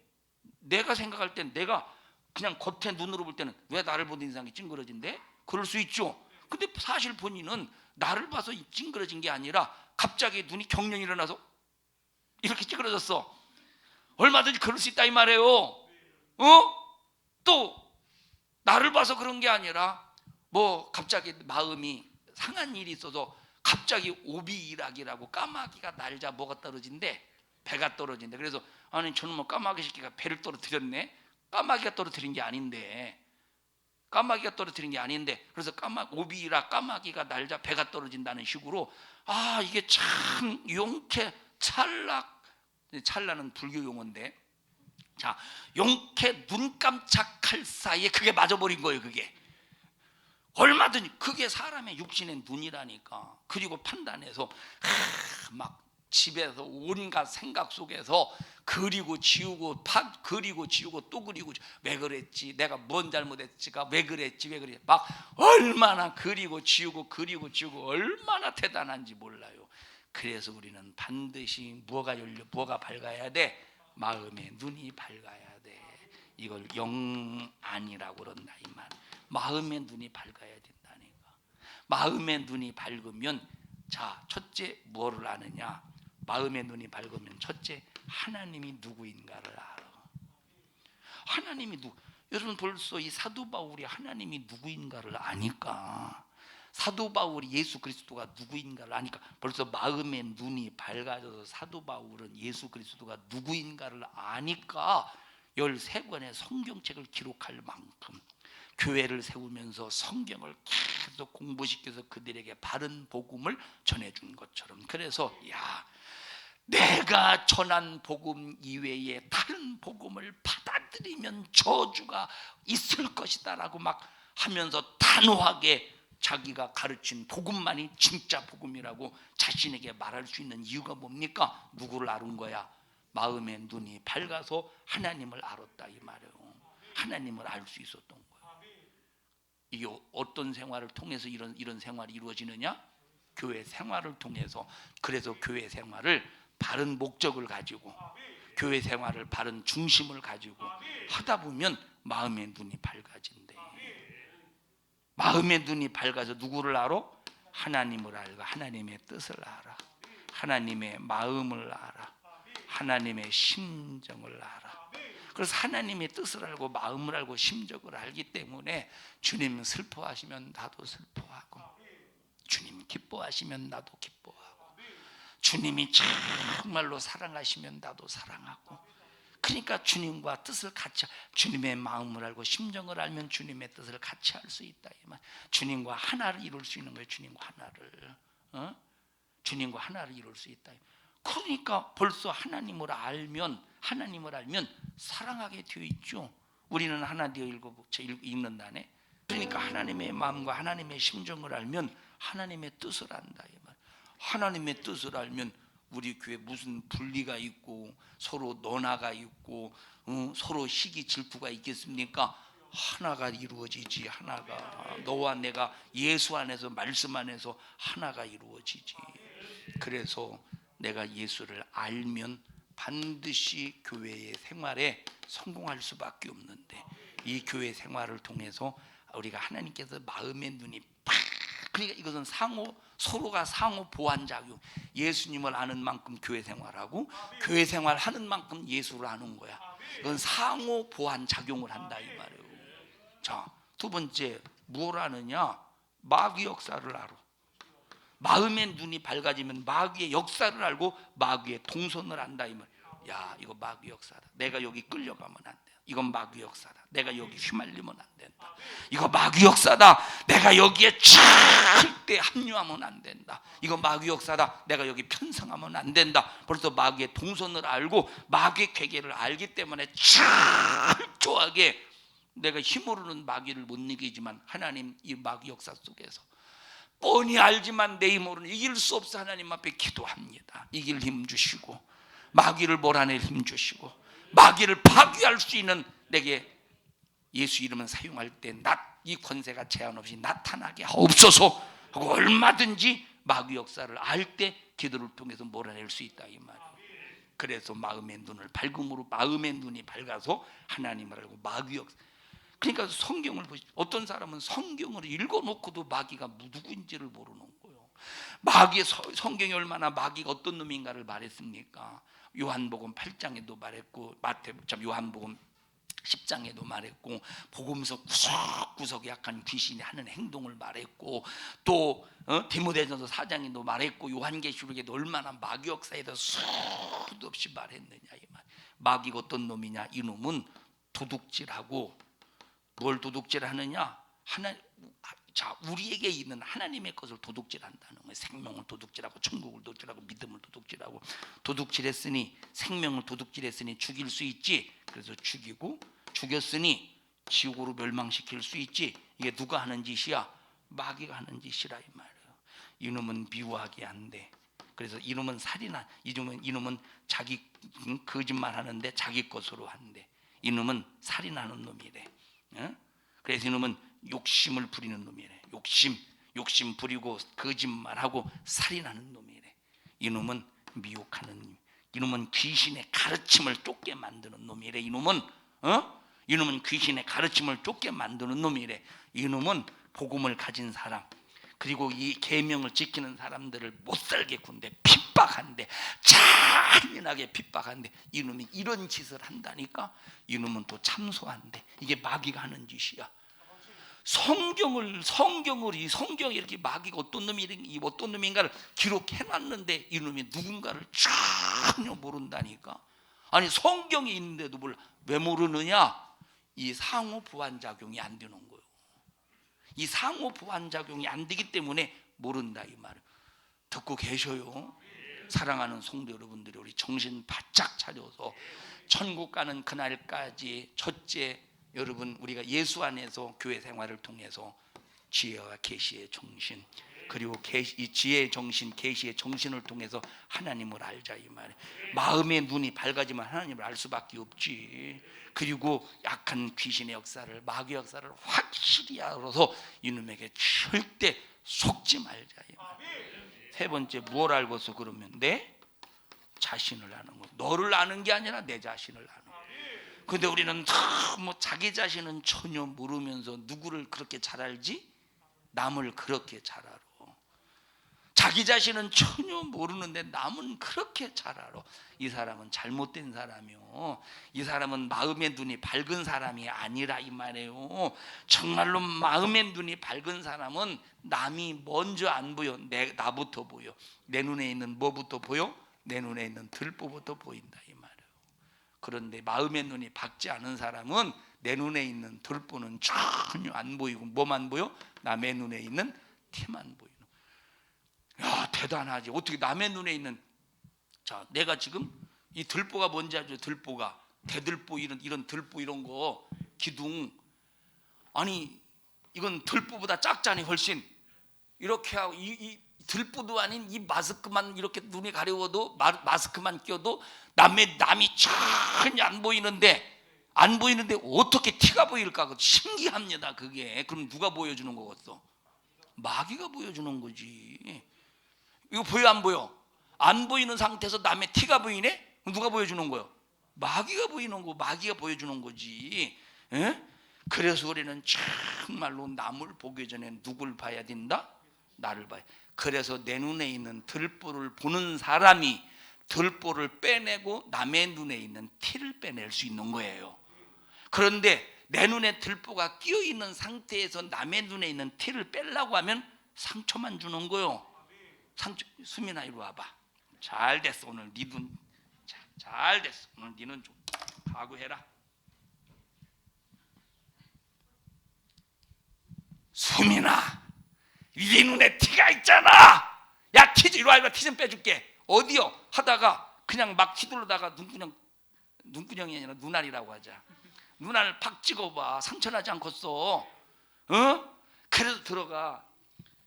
내가 생각할 땐, 내가 그냥 겉에 눈으로 볼 때는 왜 나를 보던 인상이 찡그러진데? 그럴 수 있죠. 근데 사실 본인은 나를 봐서 찡그러진 게 아니라 갑자기 눈이 경련이 일어나서 이렇게 찡그러졌어. 얼마든지 그럴 수 있다 이 말이에요. 또 나를 봐서 그런 게 아니라 뭐 갑자기 마음이 상한 일이 있어서 갑자기 오비일학이라고 까마귀가 날자 뭐가 떨어진대? 배가 떨어진대. 그래서 아니 저는 뭐 까마귀 새끼가 배를 떨어뜨렸네. 까마귀가 떨어뜨린 게 아닌데, 까마귀가 떨어뜨린 게 아닌데, 그래서 오비라 까마귀가 날자 배가 떨어진다는 식으로, 아 이게 참 용케 찰나는 불교 용어인데, 자 용케 눈 깜짝할 사이에 그게 맞아버린 거예요. 그게 얼마든지 그게 사람의 육신의 눈이라니까. 그리고 판단해서 막 집에서 온갖 생각 속에서 그리고 지우고 그리고 지우고 또 그리고 왜 그랬지, 내가 뭔 잘못했지가 왜 그랬지 막 얼마나 그리고 지우고 얼마나 대단한지 몰라요. 그래서 우리는 반드시 뭐가 밝아야 돼? 마음의 눈이 밝아야 돼. 이걸 영안이라고 그런다 이 말. 마음의 눈이 밝아야 된다니까. 마음의 눈이 밝으면, 자 첫째 뭐를 아느냐? 마음의 눈이 밝으면 첫째 하나님이 누구인가를 알아. 하나님이 여러분 벌써 이 사도 바울이 하나님이 누구인가를 아니까, 사도 바울이 예수 그리스도가 누구인가를 아니까 벌써 마음의 눈이 밝아져서 사도 바울은 예수 그리스도가 누구인가를 아니까 13권의 성경책을 기록할 만큼 교회를 세우면서 성경을 계속 공부시켜서 그들에게 바른 복음을 전해준 것처럼, 그래서 야 내가 전한 복음 이외에 다른 복음을 받아들이면 저주가 있을 것이다 라고 막 하면서 단호하게 자기가 가르친 복음만이 진짜 복음이라고 자신에게 말할 수 있는 이유가 뭡니까? 누구를 알은 거야? 마음의 눈이 밝아서 하나님을 알았다 이 말이에요. 하나님을 알 수 있었던 거예요. 이게 어떤 생활을 통해서 이런 생활이 이루어지느냐? 교회 생활을 통해서. 그래서 교회 생활을 바른 목적을 가지고, 교회 생활을 바른 중심을 가지고 하다 보면 마음의 눈이 밝아진대. 마음의 눈이 밝아서 누구를 알아? 하나님을 알고 하나님의 뜻을 알아. 하나님의 마음을 알아. 하나님의 심정을 알아. 그래서 하나님의 뜻을 알고 마음을 알고 심정을 알기 때문에 주님 슬퍼하시면 나도 슬퍼하고, 주님 기뻐하시면 나도 기뻐하고, 주님이 정말로 사랑하시면 나도 사랑하고, 그러니까 주님과 뜻을 같이, 주님의 마음을 알고 심정을 알면 주님의 뜻을 같이 할 수 있다 이 말. 주님과 하나를 이룰 수 있는 거예요. 주님과 하나를 이룰 수 있다. 그러니까 벌써 하나님을 알면 사랑하게 되어 있죠. 우리는 하나 되어 읽는다네. 그러니까 하나님의 마음과 하나님의 심정을 알면 하나님의 뜻을 안다 이 말. 하나님의 뜻을 알면 우리 교회 무슨 분리가 있고 서로 논하가 있고 서로 시기 질투가 있겠습니까? 하나가 이루어지지. 하나가, 너와 내가 예수 안에서 말씀 안에서 하나가 이루어지지. 그래서 내가 예수를 알면 반드시 교회의 생활에 성공할 수밖에 없는데, 이 교회 생활을 통해서 우리가 하나님께서 마음의 눈이 팍, 그러니까 이것은 서로가 상호 보완 작용. 예수님을 아는 만큼 교회 생활하고 교회 생활하는 만큼 예수를 아는 거야. 이건 상호 보완 작용을 한다 이 말이에요. 자, 두 번째 뭘 아느냐? 마귀 역사를 알아. 마음의 눈이 밝아지면 마귀의 역사를 알고 마귀의 동선을 안다 이 말. 야, 이거 마귀 역사다. 내가 여기 끌려가면 안 돼. 이건 마귀 역사다. 내가 여기 휘말리면 안 된다. 이거 마귀 역사다. 내가 여기에 절대 합류하면 안 된다. 이거 마귀 역사다. 내가 여기 편성하면 안 된다. 벌써 마귀의 동선을 알고 마귀의 괴계를 알기 때문에 철저하게 내가 힘으로는 마귀를 못 이기지만 하나님 이 마귀 역사 속에서 뻔히 알지만 내 힘으로는 이길 수 없어 하나님 앞에 기도합니다. 이길 힘 주시고, 마귀를 몰아낼 힘 주시고, 마귀를 파괴할 수 있는 내게 예수 이름은 사용할 때 이 권세가 제한 없이 나타나게 하옵소서 하고 얼마든지 마귀 역사를 알 때 기도를 통해서 몰아낼 수 있다 이 말이에요. 그래서 마음의 눈을 밝음으로, 마음의 눈이 밝아서 하나님을 알고 마귀 역사. 그러니까 성경을 보시죠. 어떤 사람은 성경을 읽어놓고도 마귀가 누구인지를 모르는 거예요. 성경이 얼마나 마귀가 어떤 놈인가를 말했습니까? 요한복음 8장에도 말했고, 요한복음 10장에도 말했고, 복음서 구석구석에 약한 귀신이 하는 행동을 말했고, 또 디모데전서 4장에도 말했고, 요한계시록에도 얼마나 마귀 역사에 대해서 수도 없이 말했느냐 이 말. 마귀가 어떤 놈이냐? 이놈은 도둑질하고, 뭘 도둑질하느냐? 자, 우리에게 있는 하나님의 것을 도둑질한다는 거예요. 생명을 도둑질하고, 천국을 도둑질하고, 믿음을 도둑질하고. 도둑질했으니, 생명을 도둑질했으니 죽일 수 있지. 그래서 죽이고, 죽였으니 지옥으로 멸망시킬 수 있지. 이게 누가 하는 짓이야? 마귀가 하는 짓이라 이 말이에요. 이놈은 미워하게 안 돼. 그래서 이놈은 살인한, 이놈은 자기 거짓말 하는데 자기 것으로 한대. 이놈은 살인하는 놈이래. 그래서 이놈은 욕심을 부리는 놈이래. 욕심 부리고 거짓말하고 살인하는 놈이래. 이놈은 미혹하는 놈. 이놈은 귀신의 가르침을 쫓게 만드는 놈이래. 이놈은 귀신의 가르침을 쫓게 만드는 놈이래. 이놈은 복음을 가진 사람, 그리고 이 계명을 지키는 사람들을 못살게 군대, 핍박한대, 잔인하게 pit박한대. 이놈이 이런 짓을 한다니까. 이놈은 또 참소한대. 이게 마귀가 하는 짓이야. 이 성경이 이렇게 마귀가 어떤 놈인가를 기록해놨는데 이놈이 누군가를 전혀 모른다니까. 아니, 성경에 있는데도 몰라. 왜 모르느냐? 이 상호 보완작용이 안 되는 거예요. 이 상호 보완작용이 안 되기 때문에 모른다 이 말을. 듣고 계셔요? 사랑하는 성도 여러분들이 우리 정신 바짝 차려서 천국 가는 그날까지 첫째, 여러분, 우리가 예수 안에서 교회 생활을 통해서 지혜와 계시의 정신, 그리고 이 지혜의 정신, 계시의 정신을 통해서 하나님을 알자 이 말이에요. 마음의 눈이 밝아지면 하나님을 알 수밖에 없지. 그리고 약한 귀신의 역사를, 마귀의 역사를 확실히 알아서 이놈에게 절대 속지 말자 이 말이에요. 세 번째, 무엇을 알고서 그러면 내 자신을 아는 거. 너를 아는 게 아니라 내 자신을 아는 거. 근데 우리는 뭐 자기 자신은 전혀 모르면서 누구를 그렇게 잘 알지? 남을 그렇게 잘 알아. 자기 자신은 전혀 모르는데 남은 그렇게 잘 알아. 이 사람은 잘못된 사람이요. 이 사람은 마음의 눈이 밝은 사람이 아니라 이 말이에요. 정말로 마음의 눈이 밝은 사람은 남이 먼저 안 보여. 나부터 보여. 내 눈에 있는 뭐부터 보여? 내 눈에 있는 들보부터 보인다 이 말이에요. 그런데 마음의 눈이 밝지 않은 사람은 내 눈에 있는 들보는 전혀 안 보이고 뭐만 보여? 남의 눈에 있는 티만 보여. 야, 대단하지. 어떻게 남의 눈에 있는, 자, 내가 지금 이 들보가 뭔지 알죠? 들보가 대들보, 이런 들보, 이런 거 기둥, 아니 이건 들보보다 작잖니. 훨씬. 이렇게 하고 이 들보도 아닌 이 마스크만 이렇게 눈이 가려워도 마스크만 껴도 남이 전혀 안 보이는데 어떻게 티가 보일까? 신기합니다 그게. 그럼 누가 보여주는 거겠어? 마귀가 보여주는 거지. 이거 보여 안 보여? 안 보이는 상태에서 남의 티가 보이네? 누가 보여주는 거예요? 마귀가 보이는 거, 마귀가 보여주는 거지. 에? 그래서 우리는 정말로 남을 보기 전에 누굴 봐야 된다? 나를 봐야. 그래서 내 눈에 있는 들보를 보는 사람이 들보를 빼내고 남의 눈에 있는 티를 빼낼 수 있는 거예요. 그런데 내 눈에 들보가 끼어 있는 상태에서 남의 눈에 있는 티를 빼려고 하면 상처만 주는 거예요. 수민아, 이리 와봐. 잘 됐어. 오늘 네 눈 잘 됐어. 오늘 네 눈 좀 각오해라. 수민아, 네 눈에 티가 있잖아. 야, 티 좀 이리 와. 티 좀 빼줄게. 어디요? 하다가 그냥 막 휘둘러다가 눈구녕이 아니라 눈알이라고 하자. 눈알 팍 찍어봐. 상처나지 않겠어. 그래서 들어가.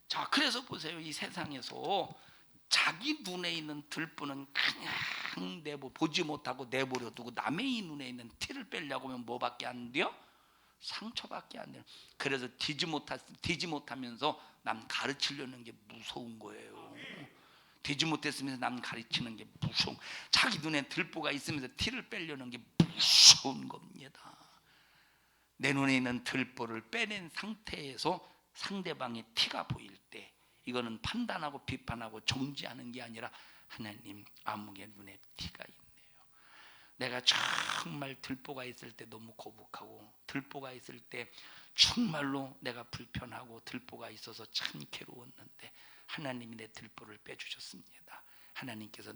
자, 그래서 보세요. 이 세상에서 자기 눈에 있는 들보는 그냥 보지 못하고 내버려 두고 남의 눈에 있는 티를 빼려고 하면 뭐밖에 안 돼요? 상처밖에 안 돼요. 그래서 되지 못하면서 남 가르치려는 게 무서운 거예요. 되지 못했으면서 남 가르치는 게 무서운. 자기 눈에 들보가 있으면서 티를 빼려는 게 무서운 겁니다. 내 눈에 있는 들보를 빼낸 상태에서 상대방의 티가 보일 때, 이거는 판단하고 비판하고 정지하는 게 아니라 하나님, 아무개 눈에 티가 있네요. 내가 정말 들보가 있을 때 너무 거북하고, 들보가 있을 때 정말로 내가 불편하고, 들보가 있어서 참 괴로웠는데 하나님이 내 들보를 빼주셨습니다. 하나님께서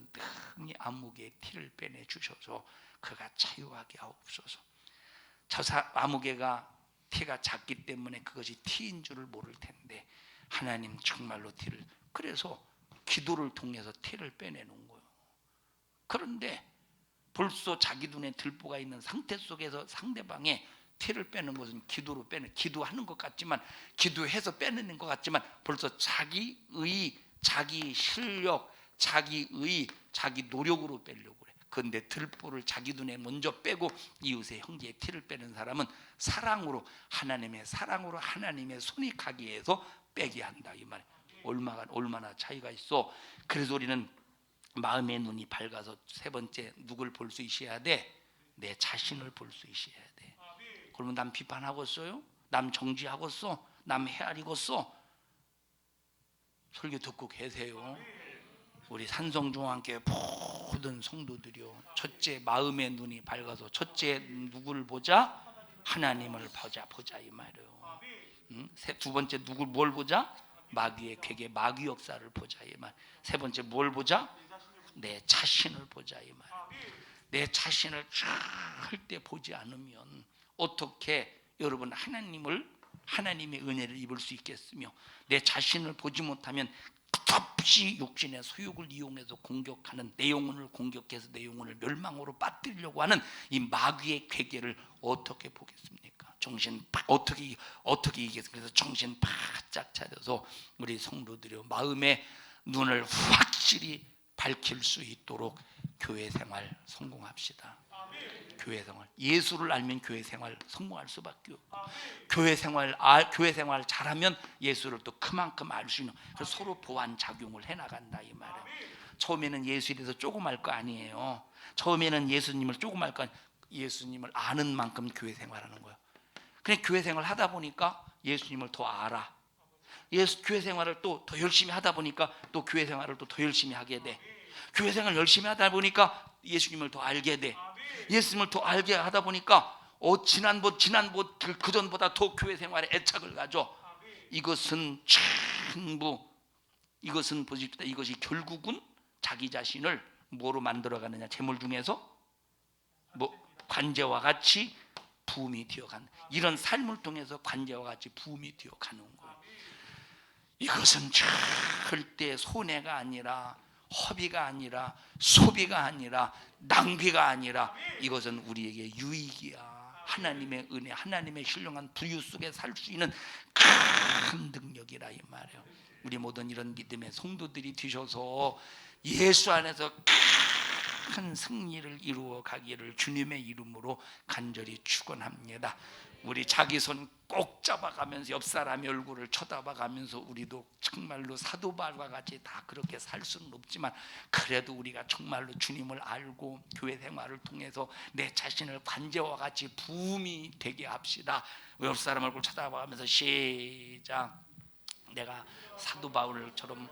능히 아무개의 티를 빼내주셔서 그가 자유하게 하옵소서. 아무개가 티가 작기 때문에 그것이 티인 줄을 모를 텐데 하나님 정말로 티를, 그래서 기도를 통해서 티를 빼내는 거예요. 그런데 벌써 자기 눈에 들보가 있는 상태 속에서 상대방의 티를 빼는 것은 기도하는 것 같지만, 기도해서 빼내는 것 같지만 벌써 자기의 자기 실력, 자기의 자기 노력으로 빼려고 그래. 그런데 들보를 자기 눈에 먼저 빼고 이웃의 형제의 티를 빼는 사람은 사랑으로, 하나님의 사랑으로 하나님의 손이 가기 위해서 빼게 한다 이 말이야. 얼마나 차이가 있어. 그래서 우리는 마음의 눈이 밝아서 세 번째 누굴 볼 수 있어야 돼? 내 자신을 볼 수 있어야 돼. 그러면 남 비판하고 있어요? 남 정지하고 있어? 남 헤아리고 있어? 설교 듣고 계세요. 우리 산성중앙교회 모든 성도들이요, 첫째 마음의 눈이 밝아서 첫째 누구를 보자? 하나님을 보자 이 말이에요. 두 번째 뭘 보자? 마귀의 괴계, 마귀 역사를 보자 이 말. 세 번째 뭘 보자? 내 자신을 보자 이 말. 내 자신을 절대 보지 않으면 어떻게 여러분 하나님의 은혜를 입을 수 있겠으며, 내 자신을 보지 못하면 끝없이 육신의 소욕을 이용해서 공격하는, 내 영혼을 공격해서 내 영혼을 멸망으로 빠뜨리려고 하는 이 마귀의 괴계를 어떻게 보겠습니까? 정신 어떻게 이기겠습니까? 그래서 정신 바짝 차려서 우리 성도들이 마음의 눈을 확실히 밝힐 수 있도록 교회 생활 성공합시다. 교회 생활, 예수를 알면 교회 생활 성공할 수밖에 없고, 교회 생활 잘하면 예수를 또 그만큼 알 수 있는, 그래서 서로 보완 작용을 해나간다 이 말이에요. 처음에는 예수에 대해서 조금 알 거 아니에요. 처음에는 예수님을 조금 알 거 아니에요. 예수님을 아는 만큼 교회 생활하는 거예요. 그냥 교회 생활 하다 보니까 예수님을 더 알아. 교회 생활을 또 더 열심히 하다 보니까 또 교회 생활을 또 더 열심히 하게 돼. 교회 생활 열심히 하다 보니까 예수님을 더 알게 돼. 예수님을 더 알게 하다 보니까 그전보다 더 교회 생활에 애착을 가져. 이것은 전부, 이것은 보십시다. 이것이 결국은 자기 자신을 뭐로 만들어가느냐? 재물 중에서 관제와 같이 부음이 되어가는, 이런 삶을 통해서 관제와 같이 부음이 되어가는 거예요. 이것은 절대 손해가 아니라, 허비가 아니라, 소비가 아니라, 낭비가 아니라, 이것은 우리에게 유익이야. 하나님의 은혜, 하나님의 신령한 부유 속에 살 수 있는 큰 능력이라 이 말이에요. 우리 모든 이런 믿음의 성도들이 되셔서 예수 안에서 큰 승리를 이루어 가기를 주님의 이름으로 간절히 축원합니다. 우리 자기 손 꼭 잡아가면서 옆 사람의 얼굴을 쳐다봐가면서 우리도 정말로 사도 바울과 같이 다 그렇게 살 수는 없지만, 그래도 우리가 정말로 주님을 알고 교회 생활을 통해서 내 자신을 관제와 같이 부음이 되게 합시다. 옆 사람 얼굴 쳐다봐가면서 시작. 내가 사도 바울처럼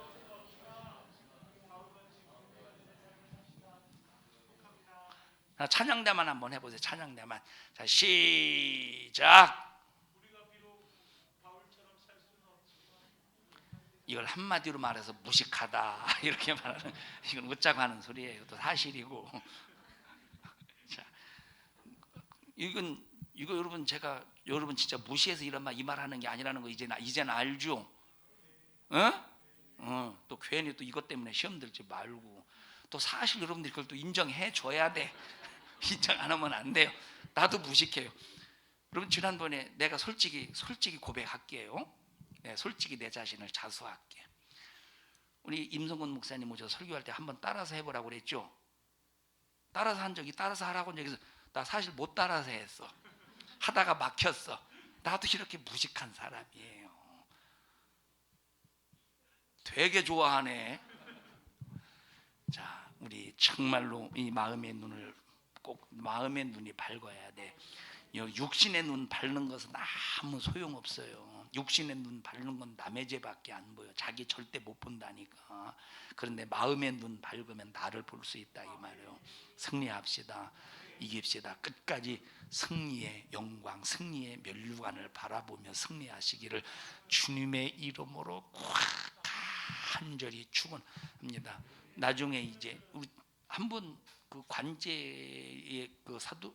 찬양대만 한번 해보세요. 찬양대만. 자, 시작. 이걸 한마디로 말해서 무식하다 이렇게 말하는, 이건 웃자고 하는 소리예요. 또 사실이고. 자, 이거 여러분, 제가 여러분 진짜 무시해서 이 말 하는 게 아니라는 거 이제는 알죠? 또 괜히 또 이것 때문에 시험 들지 말고, 또 사실 여러분들이 그걸 또 인정해 줘야 돼. 인정 안 하면 안 돼요. 나도 무식해요. 여러분, 지난번에 내가 솔직히 고백할게요. 네, 솔직히 내 자신을 자수할게. 우리 임성근 목사님 오셔서 설교할 때 한번 따라서 해보라고 그랬죠. 따라서 하라고 한 적이 있어. 나 사실 못 따라서 했어. 하다가 막혔어. 나도 이렇게 무식한 사람이에요. 되게 좋아하네. 자, 우리 정말로 이 마음의 눈이 밝아야 돼. 육신의 눈 밝는 것은 아무 소용없어요. 육신의 눈 밝는 건 남의 죄밖에 안 보여. 자기 절대 못 본다니까. 그런데 마음의 눈 밝으면 나를 볼 수 있다 이 말이에요. 승리합시다. 이깁시다. 끝까지 승리의 영광, 승리의 면류관을 바라보며 승리하시기를 주님의 이름으로 간절히 축원합니다. 나중에 이제 우리 한번 그 관제의 그 사도